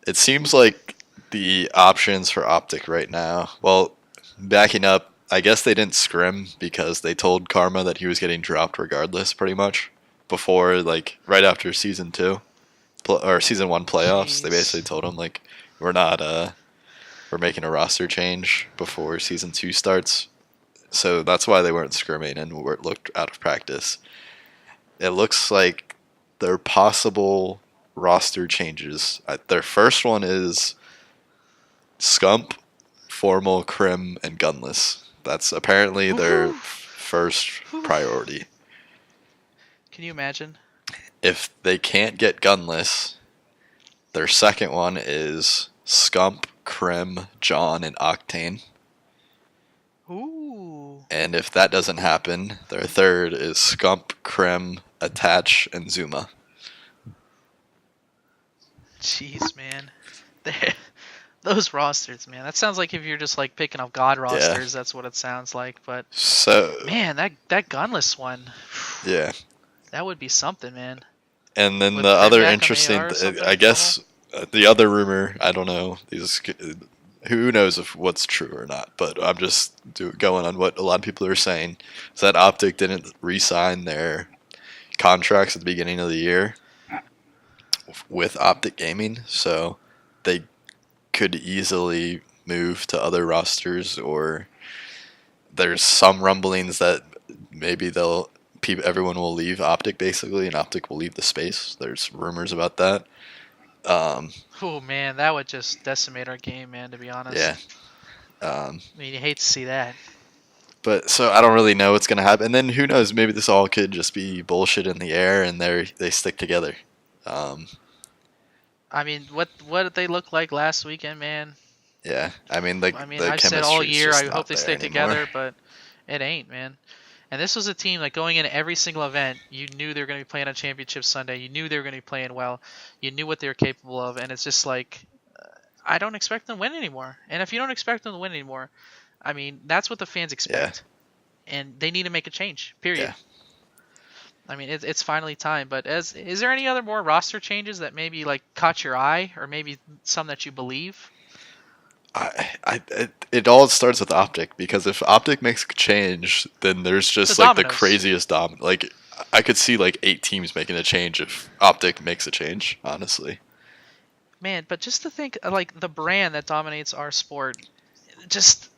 it seems like the options for Optic right now, well, backing up, I guess they didn't scrim because they told Karma that he was getting dropped regardless, pretty much, before, like, right after Season 2, or Season 1 playoffs. Jeez. They basically told him, like, we're making a roster change before Season 2 starts. So that's why they weren't scrimming and looked out of practice. It looks like their possible roster changes. Their first one is Scump, Formal, Crim, and Gunless. That's apparently their first priority. Can you imagine? If they can't get Gunless, their second one is Scump, Crim, John, and Octane. Ooh. And if that doesn't happen, their third is Scump, Crim, Attach, and Zuma. Jeez, man. Those rosters, man. That sounds like if you're just like picking up God rosters, that's what it sounds like. But man, that Gunless one. Yeah. That would be something, man. And then the other interesting, I guess, the other rumor, I don't know, who knows if what's true or not, but I'm just going on what a lot of people are saying, is that Optic didn't re-sign their contracts at the beginning of the year. with Optic Gaming, so they could easily move to other rosters, or there's some rumblings that maybe everyone will leave Optic basically, and Optic will leave the space. There's rumors about that. Oh man, that would just decimate our game, man. To be honest, Yeah. Um, I mean, you hate to see that. but so I don't really know what's gonna happen. And then who knows? Maybe this all could just be bullshit in the air, and they stick together. Um, I mean, what did they look like last weekend, man? yeah, I mean I mean, the I've said all chemistry is year just I hope not they there stay anymore. together, but it ain't, man. And this was a team like going into every single event, you knew they were going to be playing on Championship Sunday. You knew they were going to be playing well. You knew what they were capable of, and it's just like I don't expect them to win anymore. And if you don't expect them to win anymore, I mean, that's what the fans Yeah, expect, and they need to make a change. Period. yeah. I mean, it's finally time. But is there any other more roster changes that maybe like caught your eye, or maybe some that you believe? It all starts with Optic, because if Optic makes a change, then there's The just like the dominoes. craziest Like I could see like 8 teams making a change if Optic makes a change. Honestly, Man, but just to think, like the brand that dominates our sport, just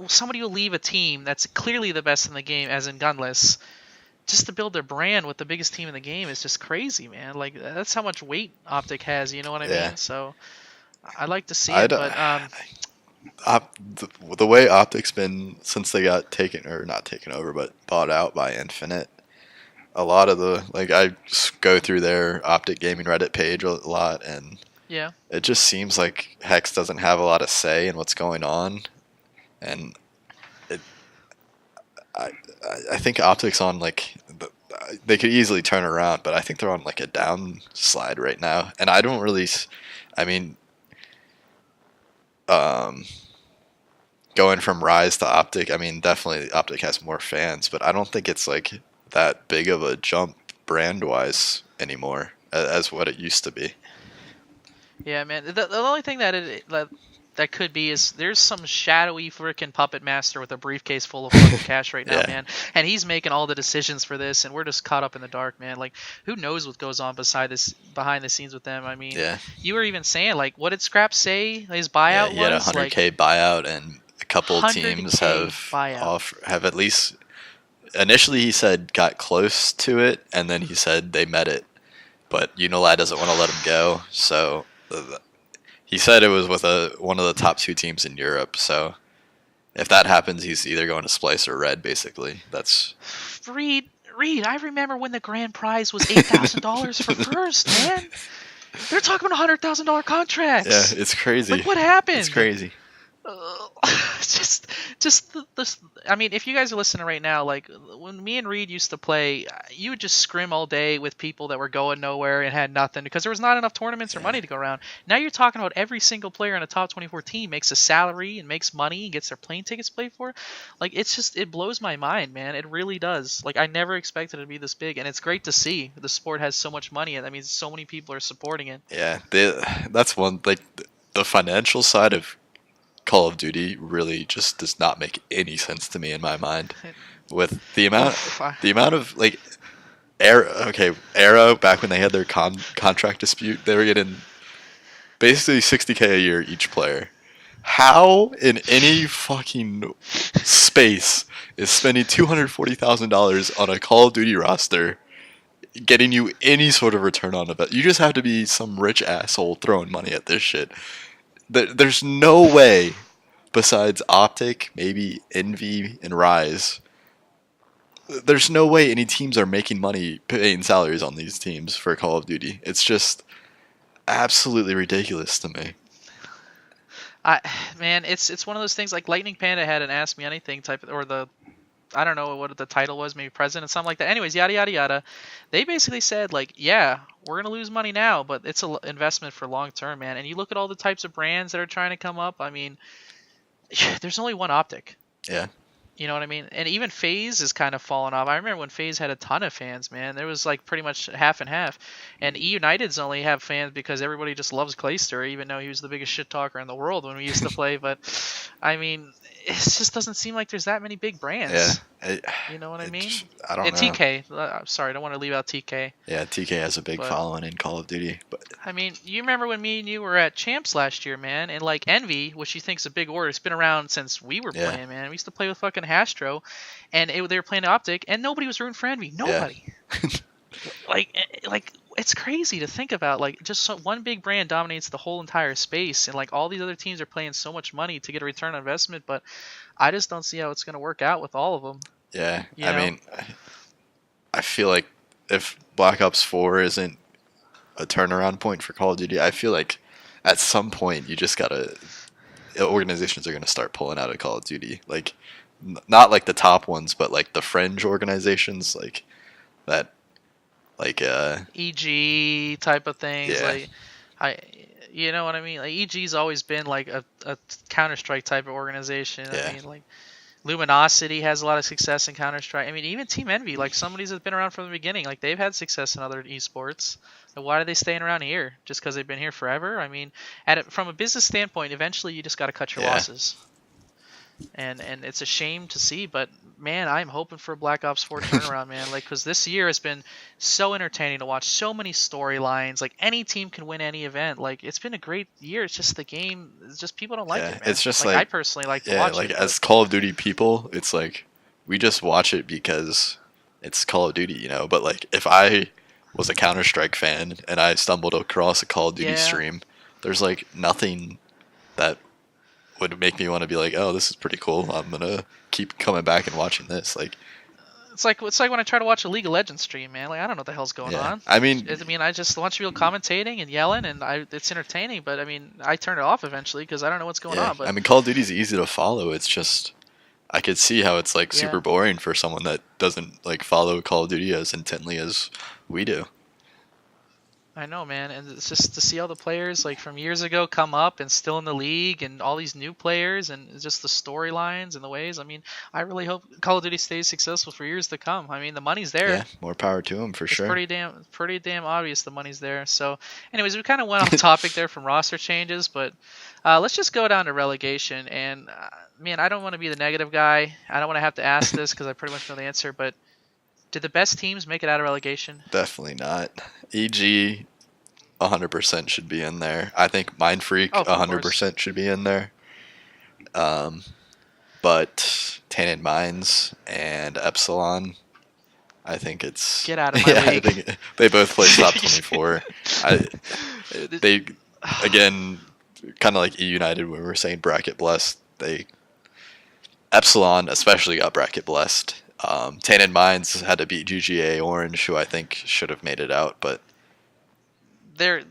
somebody will leave a team that's clearly the best in the game, as in Gunless, just to build their brand with the biggest team in the game is just crazy, man. Like that's how much weight Optic has. You know what I yeah. mean? So I like to see I it, don't. but The way Optic's been since they got taken, or not taken over, but bought out by Infinite. A lot of the like I just go through their Optic Gaming Reddit page a lot, and yeah, it just seems like Hex doesn't have a lot of say in what's going on, and it, I I think Optics on like they could easily turn around, but I think they're on like a downslide right now, and I don't really. I mean, um, going from Rise to Optic, I mean, definitely Optic has more fans, but I don't think it's like that big of a jump brand wise anymore as what it used to be. yeah, man. The only thing that could be is there's some shadowy freaking puppet master with a briefcase full of fucking cash right now, Yeah, man, and he's making all the decisions for this, and we're just caught up in the dark, man. Like, who knows what goes on behind the scenes with them? I mean, yeah, you were even saying like, what did Scrap say his yeah. buyout He had a was? hundred Like k buyout, and a couple teams 100K buyout. have at least initially he said got close to it, and then he said they met it, but Unilad doesn't want to let him go, so he said it was with one of the top 2 teams in Europe. So if that happens, he's either going to Splice or Red. Basically, that's Reed, Reed, I remember when the grand prize was $8,000 for first, man. They're talking about $100,000 yeah, contracts. it's crazy. Like, what It's happened? crazy. Uh, just the. I mean, if you guys are listening right now, like when me and Reed used to play, you would just scrim all day with people that were going nowhere and had nothing because there was not enough tournaments or Yeah, money to go around. Now you're talking about every single player in a top 24 team makes a salary and makes money and gets their plane tickets paid for. Like it blows my mind, man. It really does. Like I never expected it to be this big, and it's great to see the sport has so much money, and that means so many people are supporting it. yeah. That's one like the financial side of Call of Duty really just does not make any sense to me in my mind. With Oof. the amount of like Arrow back when they had their contract dispute, they were getting basically 60k a year each player. How in any fucking space is spending $240,000 on a Call of Duty roster getting you any sort of return on it? You just have to be some rich asshole throwing money at this shit. There's no way, besides Optic, maybe Envy and Rise, there's no way any teams are making money paying salaries on these teams for Call of Duty. It's just absolutely ridiculous to me. I Man, it's one of those things like Lightning Panda had an Ask Me Anything type of, or the I don't know what the title was, maybe president, something like that. Anyways, yada yada yada. They basically said like, yeah, we're gonna lose money now, but it's an investment for long term, man. And you look at all the types of brands that are trying to come up. I mean, there's only one Optic. Yeah. You know what I mean? And even FaZe is kind of falling off. I remember when FaZe had a ton of fans, man. There was like pretty much half and half. And E United's only have fans because everybody just loves Clayster, even though he was the biggest shit talker in the world when we used to play. But I mean, it just doesn't seem like there's that many big Yeah, brands. You know what I mean? I don't And know. TK, sorry, I don't want to leave out TK. Yeah, TK has a big But following in Call of Duty, but I mean, you remember when me and you were at Champs last year, man, and like Envy, which you think's a big order, it's been around since we were yeah, playing, man. We used to play with fucking Hastro, and they were playing Optic, and nobody was rooting for Envy. yeah, Nobody. Like it's crazy to think about. Like just one big brand dominates the whole entire space, and like all these other teams are paying so much money to get a return on investment, but I just don't see how it's gonna work out with all of them. yeah. You I know? mean, I feel like if Black Ops 4 isn't a turnaround point for Call of Duty, I feel like at some point you just gotta organizations are gonna start pulling out of Call of Duty, like not like the top ones, but like the fringe organizations, like that, like EG type of things. yeah, Like I, you know what I mean. Like EG's always been like a Counter Strike type of organization. I yeah, mean, like Luminosity has a lot of success in Counter Strike. I mean, even Team Envy, like somebody's that's been around from the beginning, like they've had success in other esports. Like, why are they staying around here? Just because they've been here forever? I mean, from a business standpoint, eventually you just got to cut your yeah, losses. And it's a shame to see, but man, I'm hoping for a Black Ops 4 turnaround, man. Like, because this year has been so entertaining to watch, so many storylines. Like, any team can win any event. Like, it's been a great year. It's just the game. It's just people don't like yeah. it, man. It's just Like, I like personally like to yeah, watch like it. as Call of Duty people, it's like we just watch it because it's Call of Duty, you know. But like if I was a Counter Strike fan and I stumbled across a Call of Duty Yeah, stream, there's like nothing that would make me want to be like, oh, this is pretty cool. I'm gonna keep coming back and watching this. Like, it's like when I try to watch a League of Legends stream, man. Like, I don't know what the hell's going yeah, on. I mean, I mean, I just watch people commentating and yelling, and it's entertaining. But I mean, I turn it off eventually because I don't know what's going yeah, on. But I mean, Call of Duty's easy to follow. It's just I could see how it's like yeah. super boring for someone that doesn't like follow Call of Duty as intently as we do. I know, man, and it's just to see all the players like from years ago come up and still in the league, and all these new players, and it's just the storylines and the ways. I mean, I really hope Call of Duty stays successful for years to come. I mean, the money's Yeah, there. more power to them for It's sure. pretty damn obvious the money's there. So, anyways, we kind of went off topic there from roster changes, but let's just go down to relegation. And man, I don't want to be the negative guy. I don't want to have to ask this because I pretty much know the answer. But did the best teams make it out of relegation? Definitely not. EG 100% should be in there. I think Mind Freak Oh, of course. 100% should be in there. Um, but Tainted Minds and Epsilon, I think it's Get out of my yeah. I league. think they both place top 24. I they again kind of like E United when we were saying bracket blessed. They Epsilon especially got bracket blessed. Tainted Minds had to beat GGA Orange, who I think should have made it out, but They're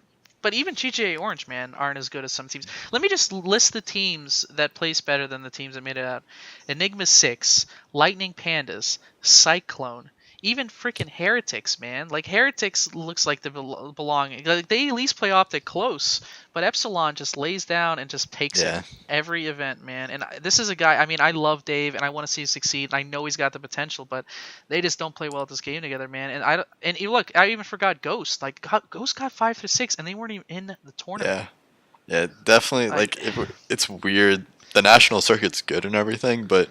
but even GTA Orange, man, aren't as good as some teams. Let me just list the teams that place better than the teams that made it out. Enigma 6, Lightning Pandas, Cyclone, even freaking Heretics, man. Like, Heretics looks like they belong. Like, they at least play Optic close, but Epsilon just lays down and just takes it yeah, every event, man. And this is a guy, I mean, I love Dave, and I want to see him succeed, and I know he's got the potential, but they just don't play well at this game together, man. And you look, I even forgot Ghost. Like, Ghost got 5 through 6, and they weren't even in the tournament. yeah. Yeah, definitely. Like, It's weird. The national circuit's good and everything, but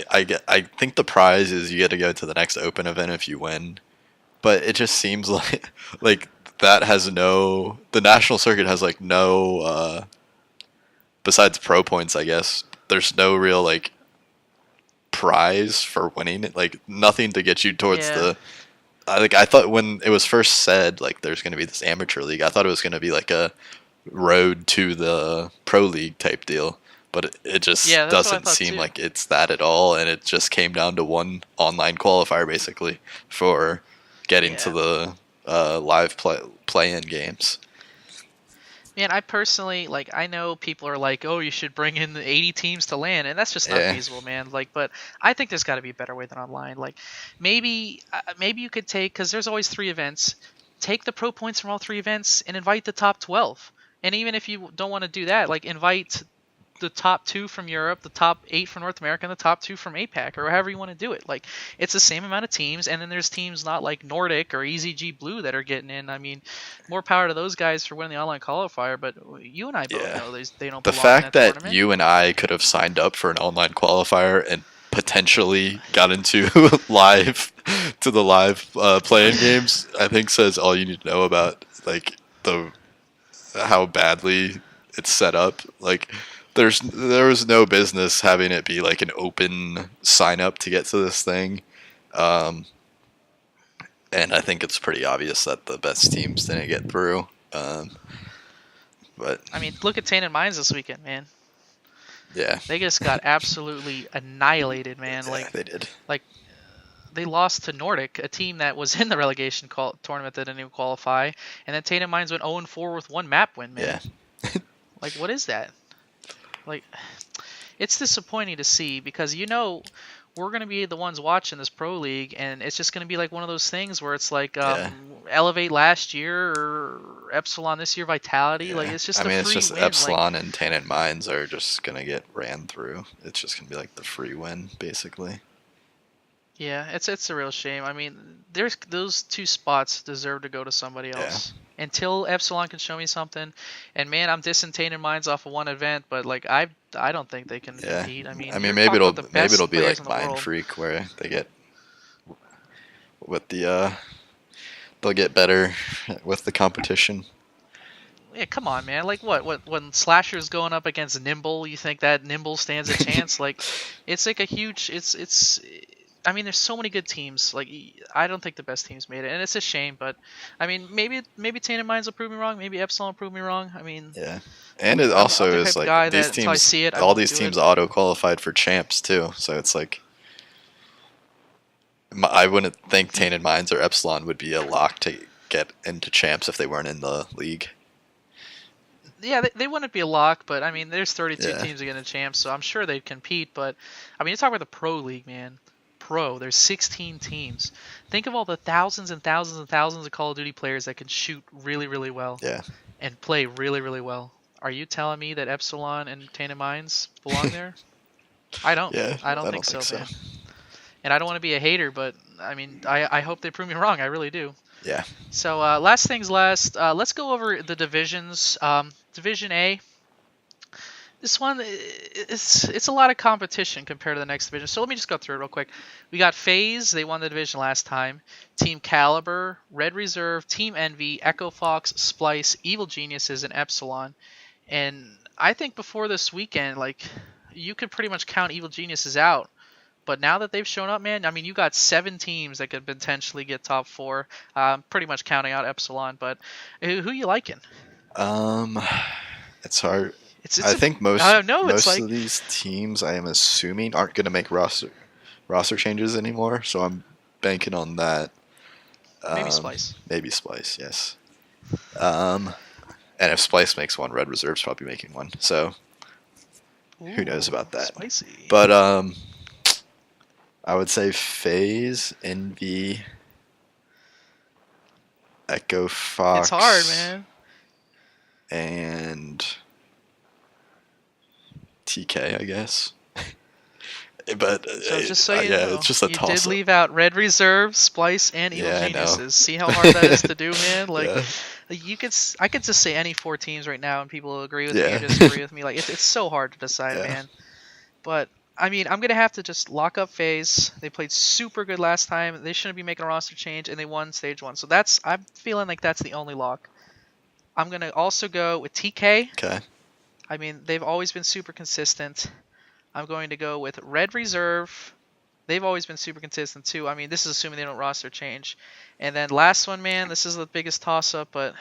I think the prize is you get to go to the next open event if you win. But it just seems like like that has no the national circuit has like no besides pro points, I guess. There's no real like prize for winning it. Like nothing to get you towards yeah, the I thought when it was first said like there's going to be this amateur league, I thought it was going to be like a road to the pro league type deal, but it just yeah, that's what I doesn't thought seem too. like it's that at all, and it just came down to one online qualifier basically for getting to Yeah. the live play-in games. Man, I personally like. I know people are like, "Oh, you should bring in the 80 teams to LAN," and that's just not Yeah, feasible, man. Like, but I think there's got to be a better way than online. Like, maybe you could take because there's always 3 events. Take the pro points from all 3 events and invite the top 12. And even if you don't want to do that, like invite the top 2 from Europe, the top 8 from North America, and the top 2 from APAC, or however you want to do it. Like, it's the same amount of teams, and then there's teams not like Nordic or EZG Blue that are getting in. I mean, more power to those guys for winning the online qualifier, but you and I both Yeah. know they don't The belong in fact that that tournament. you and I could have signed up for an online qualifier and potentially got into the live playing games, I think says all you need to know about like the how badly it's set up. Like there was no business having it be like an open sign up to get to this thing. Um, and I think it's pretty obvious that the best teams didn't get through. But I mean, look at Tainted Minds this weekend, man. yeah, They just got absolutely annihilated, man. yeah, they did. Like they lost to Nordic, a team that was in the relegation tournament that didn't even qualify, and then Tainted Minds went 0-4 with 1 map win, man. Yeah. Like, what is that? Like, it's disappointing to see because we're going to be the ones watching this pro league, and it's just going to be like one of those things where it's like Elevate last year or Epsilon this year, Vitality. Yeah. Like, it's just it's free just win. Epsilon and Tainted Minds are just gonna get ran through. It's just gonna be like the free win, basically. Yeah, it's a real shame. I mean, there's those 2 spots deserve to go to somebody else. Until Epsilon can show me something. And man, I'm dissing Tainted Minds off of 1 event, but like I don't think they can compete. I mean maybe it'll be like Mind Freak where they get with the they'll get better with the competition. Yeah, come on, man. Like what when Slasher's going up against Nimble, you think that Nimble stands a chance? Like it's like a huge it's I mean, there's so many good teams. Like, I don't think the best teams made it, and it's a shame. But I mean, maybe Tainted Minds will prove me wrong. Maybe Epsilon will prove me wrong. I mean, yeah, and it also is like these teams. I see it, all these teams auto qualified for champs too, so it's like I wouldn't think Tainted Minds or Epsilon would be a lock to get into champs if they weren't in the league. Yeah, they wouldn't be a lock, but I mean, there's 32 teams to get into champs, so I'm sure they'd compete. But I mean, you talk about the pro league, man. There's 16 teams. Think of all the thousands and thousands and thousands of Call of Duty players that can shoot really, really well. Yeah. And play really, really well. Are you telling me that Epsilon and Tainted Minds belong there? I don't. Yeah, I don't think so, man. And I don't want to be a hater, but I mean, I hope they prove me wrong. I really do. Yeah. So last things last. Let's go over the divisions. Division A. This one, it's a lot of competition compared to the next division. So let me just go through it real quick. We got FaZe. They won the division last time. Team Caliber, Red Reserve, Team Envy, Echo Fox, Splice, Evil Geniuses, and Epsilon. And I think before this weekend, like, you could pretty much count Evil Geniuses out. But now that they've shown up, man, I mean, you got 7 teams that could potentially get top 4. Pretty much counting out Epsilon. But who you liking? It's hard. I think most of these teams, I am assuming, aren't going to make roster changes anymore. So I'm banking on that. Maybe Splice. Maybe Splice, yes. And if Splice makes one, Red Reserve's probably making one. So who knows about that? Spicy. But I would say FaZe, Envy, Echo Fox. It's hard, man. And TK, I guess. But so just so you know, it's just a toss-up. You did leave out Red Reserve, Splice, and Evil Geniuses. See how hard that is to do, man? Like, I could just say any 4 teams right now, and people will agree with me or disagree with me. Like, it's so hard to decide, man. But I mean, I'm gonna have to just lock up FaZe. They played super good last time. They shouldn't be making a roster change, and they won stage 1. So I'm feeling like that's the only lock. I'm gonna also go with TK. Okay. I mean, they've always been super consistent. I'm going to go with Red Reserve. They've always been super consistent too. I mean, this is assuming they don't roster change. And then last one, man, this is the biggest toss-up, but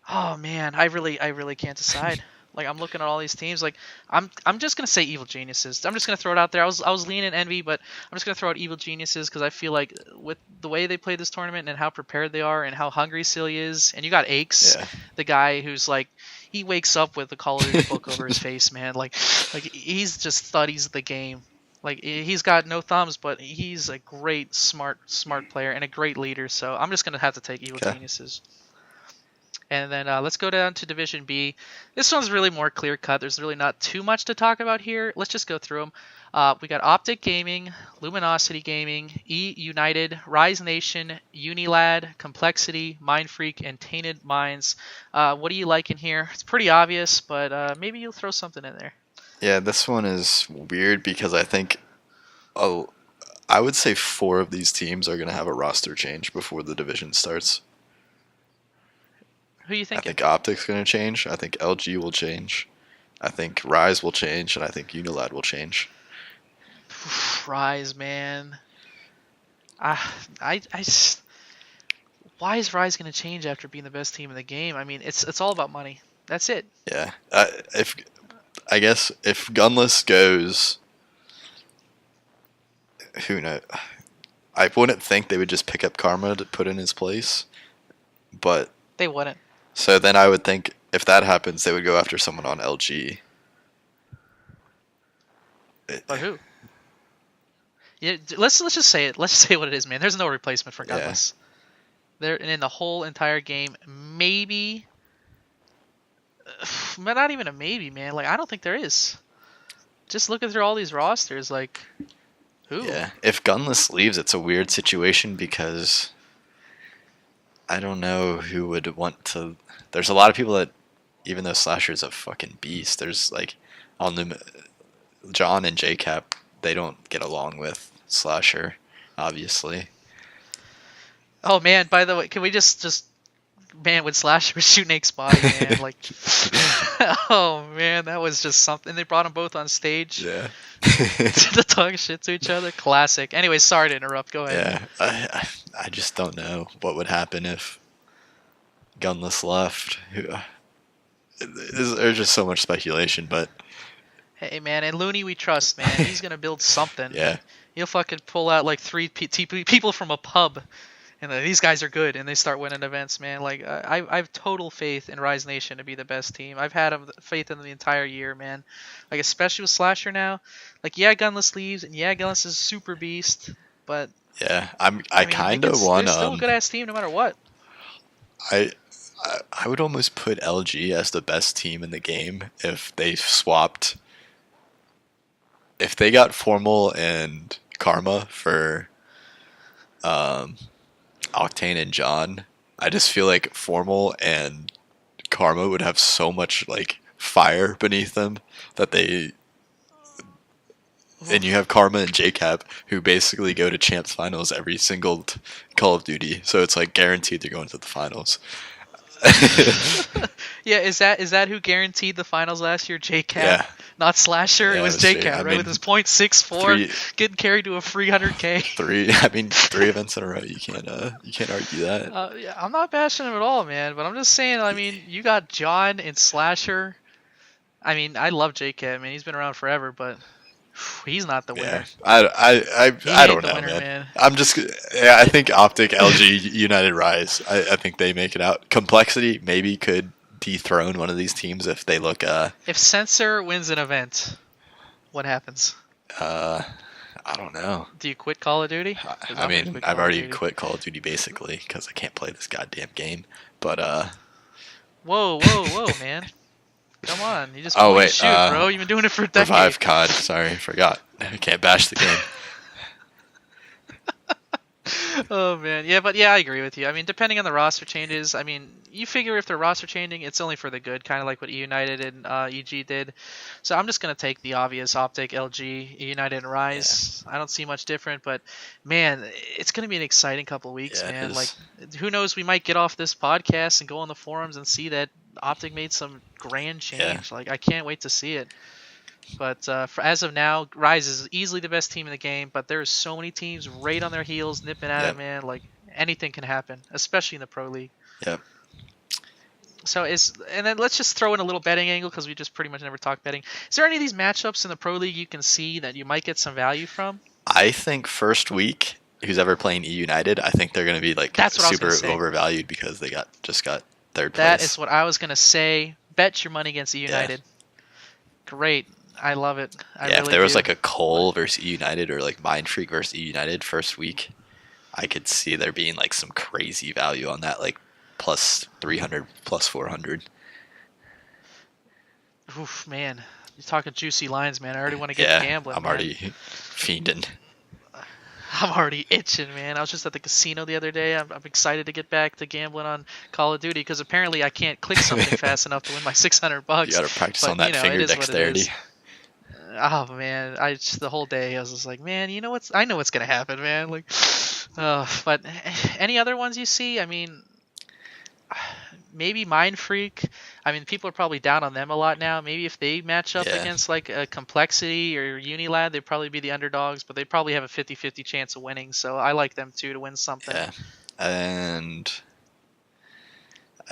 oh man, I really can't decide. Like, I'm looking at all these teams. Like, I'm just gonna say Evil Geniuses. I'm just gonna throw it out there. I was leaning Envy, but I'm just gonna throw out Evil Geniuses because I feel like with the way they played this tournament and how prepared they are and how hungry Silly is, and you got Aches, the guy who's like, he wakes up with the Call of Duty book over his face, man. Like he's just studies the game. Like, he's got no thumbs, but he's a great, smart player and a great leader. So I'm just gonna have to take Evil Geniuses. And then let's go down to Division B. This one's really more clear cut. There's really not too much to talk about here. Let's just go through them. We got Optic Gaming, Luminosity Gaming, E United, Rise Nation, Unilad, Complexity, Mind Freak, and Tainted Minds. What do you like in here? It's pretty obvious, but maybe you'll throw something in there. Yeah, this one is weird because I think, I would say 4 of these teams are going to have a roster change before the division starts. Who you I thinking? think Optic's going to change. I think LG will change. I think Rise will change, and I think Unilad will change. Rise, man. Why is Rise going to change after being the best team in the game? I mean, it's all about money. That's it. Yeah. I guess if Gunless goes, who knows? I wouldn't think they would just pick up Karma to put in his place, but They wouldn't. so then I would think if that happens, they would go after someone on LG. But who? Yeah, let's just say it. Let's say what it is, man. There's no replacement for Gunless. There and in the whole entire game, maybe, but not even a maybe, man. Like I don't think there is. Just looking through all these rosters, like who? Yeah, if Gunless leaves, it's a weird situation because I don't know who would want to. There's a lot of people that, even though Slasher's a fucking beast, there's like on the John and JCap, they don't get along with Slasher, obviously. Oh man, by the way, can we just man when Slasher was shooting Nake's body, man, like oh man, that was just something. They brought them both on stage. Yeah. To talk shit to each other. Classic. Anyway, sorry to interrupt. Go ahead. Yeah, I just don't know what would happen if Gunless left. There's just so much speculation, but Hey man, and Looney we trust, man. He's gonna build something. yeah, He'll fucking pull out like 3 people from a pub, and these guys are good, and they start winning events, man. Like I have total faith in Rise Nation to be the best team. I've had faith in them the entire year, man. Like especially with Slasher now. Like yeah, Gunless leaves, and yeah, Gunless is a super beast, but yeah. I mean, kind of want They're still a good ass team no matter what. I would almost put LG as the best team in the game if they swapped. If they got Formal and Karma for Octane and John, I just feel like Formal and Karma would have so much like fire beneath them that they. And you have Karma and JCap who basically go to champs finals every single Call of Duty, so it's like guaranteed they're going to the finals. Yeah, is that who guaranteed the finals last year? JCap, Yeah. not Slasher. Yeah, it was it was JCap, right? I mean, With his .64, getting carried to a free 100K. three events in a row. You can't argue that. Yeah, I'm not bashing him at all, man. But I'm just saying. I mean, you got John and Slasher. I mean, I love JCap. I mean, he's been around forever, but he's not the winner. Yeah, I don't the know, winner, man. I think Optic, LG, United, Rise. I think they make it out. Complexity maybe could dethrone one of these teams if they look. If Censor wins an event, what happens? I don't know. Do you quit Call of Duty? I mean, I've already quit Call of Duty basically because I can't play this goddamn game. But Whoa, man. Come on, you just Oh, point wait, and shoot, bro. You've been doing it for a decade. Revive COD. Sorry, forgot. I can't bash the game. Oh man, yeah, but yeah, I agree with you. I mean, depending on the roster changes, I mean, you figure if they're roster changing, it's only for the good, kind of like what United and EG did. So I'm just gonna take the obvious: Optic, LG, United, and Rise. I don't see much different, but man, it's gonna be an exciting couple of weeks, Yeah, it man. is. Like, who knows? We might get off this podcast and go on the forums and see that Optic made some grand change. Like, I can't wait to see it. But as of now, Rise is easily the best team in the game, but there's so many teams right on their heels, nipping at it, man. Like, anything can happen, especially in the Pro League. Yep. So and then let's just throw in a little betting angle because we just pretty much never talk betting. Is there any of these matchups in the Pro League you can see that you might get some value from? I think first week, who's ever playing E United, I think they're going to be like super overvalued because they just got third place. That is what I was going to say. Bet your money against E United. Yeah. Great. I love it. If there was like a Cole versus E United or like Mind Freak versus E United first week, I could see there being like some crazy value on that. Like plus 300, plus 400. Oof, man. You're talking juicy lines, man. I already want to get to Yeah, gambling, I'm man. already fiending. I'm already itching, man. I was just at the casino the other day. I'm excited to get back to gambling on Call of Duty because apparently I can't click something fast enough to win my $600. You got to practice on But that finger it is what it dexterity. is. Oh man, the whole day I was just like, man, I know what's gonna happen, man. Like, but any other ones you see? I mean, maybe Mind Freak. I mean, people are probably down on them a lot now. Maybe if they match up Yeah. against like a Complexity or Unilad, they'd probably be the underdogs, but they probably have a 50-50 chance of winning. So I like them too to win something. Yeah. And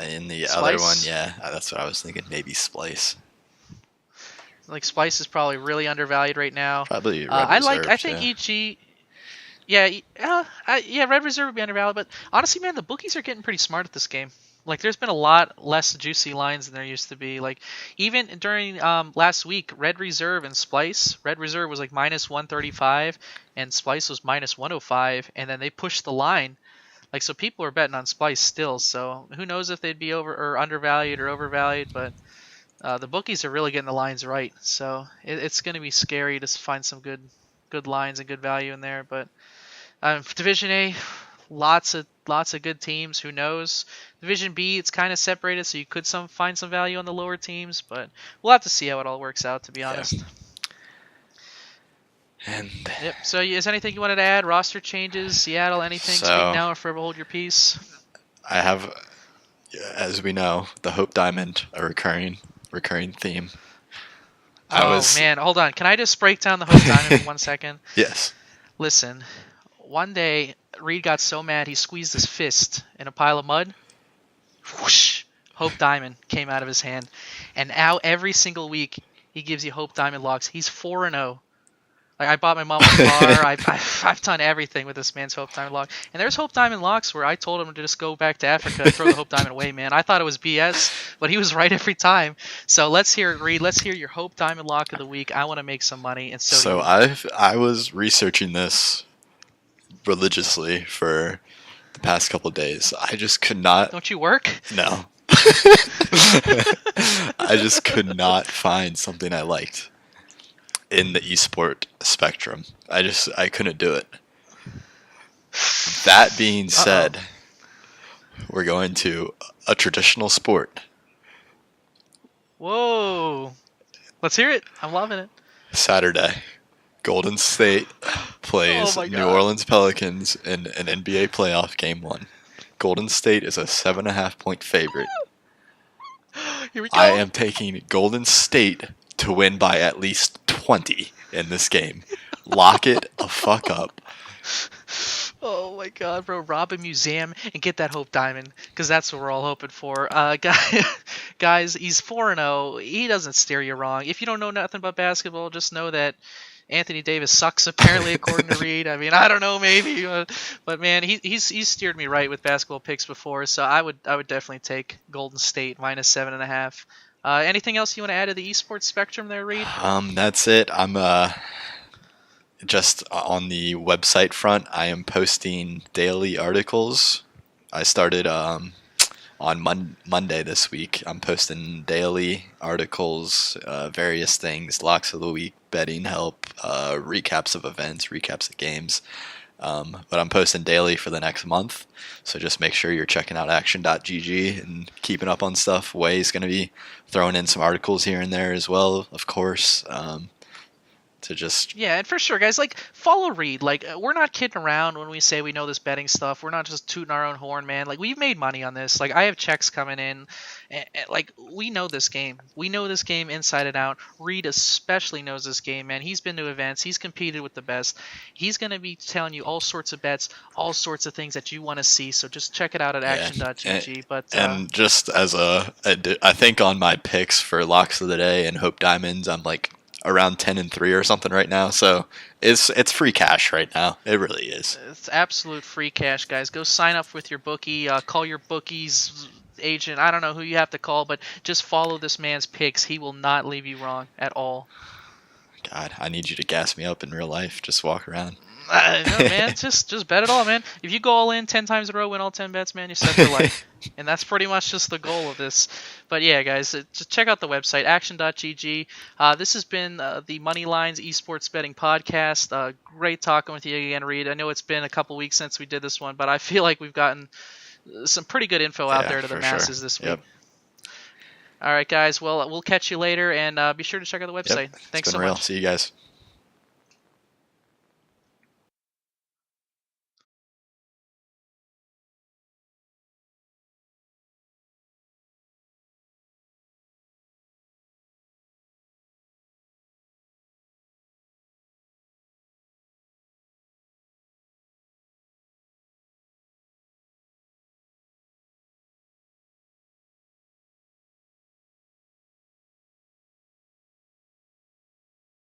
in the other one, Splice? yeah, that's what I was thinking. Maybe Splice. Like Splice is probably really undervalued right now. Probably Red Reserve, I think EG. Yeah, Red Reserve would be undervalued, but honestly, man, the bookies are getting pretty smart at this game. Like, there's been a lot less juicy lines than there used to be. Like, even during last week, Red Reserve and Splice, Red Reserve was like minus 135, and Splice was minus 105, and then they pushed the line. Like, so people are betting on Splice still. So who knows if they'd be over or undervalued or overvalued, but the bookies are really getting the lines right. So it's going to be scary to find some good lines and good value in there, but. Division A, lots of good teams. Who knows? Division B, it's kind of separated, so you could find some value on the lower teams, but we'll have to see how it all works out. To be honest. And yep. So, is anything you wanted to add? Roster changes, Seattle, anything? Speak now or forever hold your peace. I have, as we know, the Hope Diamond, a recurring theme. Man, hold on. Can I just break down the Hope Diamond for 1 second? Yes. Listen. One day, Reed got so mad he squeezed his fist in a pile of mud. Whoosh! Hope Diamond came out of his hand. And now every single week he gives you Hope Diamond locks. He's 4-0. Like, I bought my mom a car. I've done everything with this man's Hope Diamond lock. And there's Hope Diamond locks where I told him to just go back to Africa and throw the Hope Diamond away, man. I thought it was BS, but he was right every time. So let's hear it, Reed. Let's hear your Hope Diamond lock of the week. I want to make some money. And so I was researching this religiously for the past couple of days. I just could not. Don't you work? No. I just could not find something I liked in the esport spectrum. I couldn't do it. That being said, we're going to a traditional sport. Whoa. Let's hear it. I'm loving it. Saturday. Golden State plays New Orleans Pelicans in an NBA playoff game 1. Golden State is a 7.5 point favorite. Here we go. I am taking Golden State to win by at least 20 in this game. Lock it a fuck up. Oh my god, bro. Rob a museum and get that Hope Diamond, because that's what we're all hoping for. Guys, he's 4-0. He doesn't steer you wrong. If you don't know nothing about basketball, just know that Anthony Davis sucks, apparently, according to Reed. I mean, I don't know, maybe, but man, he's steered me right with basketball picks before, so I would definitely take Golden State minus 7.5. Anything else you want to add to the esports spectrum there, Reed? That's it. I'm just on the website front. I am posting daily articles. I started on Monday this week. I'm posting daily articles, various things, locks of the week, betting help, recaps of events, recaps of games. But I'm posting daily for the next month. So just make sure you're checking out action.gg and keeping up on stuff. Way's going to be throwing in some articles here and there as well, of course. Yeah, and for sure, guys, like, follow Reed. Like, we're not kidding around when we say we know this betting stuff. We're not just tooting our own horn, man. Like, we've made money on this. Like, I have checks coming in. And, like, we know this game. We know this game inside and out. Reed especially knows this game, man. He's been to events. He's competed with the best. He's going to be telling you all sorts of bets, all sorts of things that you want to see. So just check it out at action.gg. And just as I think on my picks for locks of the day and Hope Diamonds, I'm like around 10-3 or something right now, so it's free cash right now. It really is. It's absolute free cash, guys. Go sign up with your bookie. Call your bookie's agent. I don't know who you have to call, but just follow this man's picks. He will not leave you wrong at all. God, I need you to gas me up in real life. Just walk around. No, man, just bet it all, man. If you go all in 10 times in a row, win all 10 bets, man, you're set for life. And that's pretty much just the goal of this. But yeah, guys, just check out the website, action.gg. This has been the Moneylines eSports Betting Podcast. Great talking with you again, Reed. I know it's been a couple weeks since we did this one, but I feel like we've gotten some pretty good info out there to the masses this week. Yep. All right, guys. Well, we'll catch you later, and be sure to check out the website. Yep. Thanks It's been so real. much. See you guys.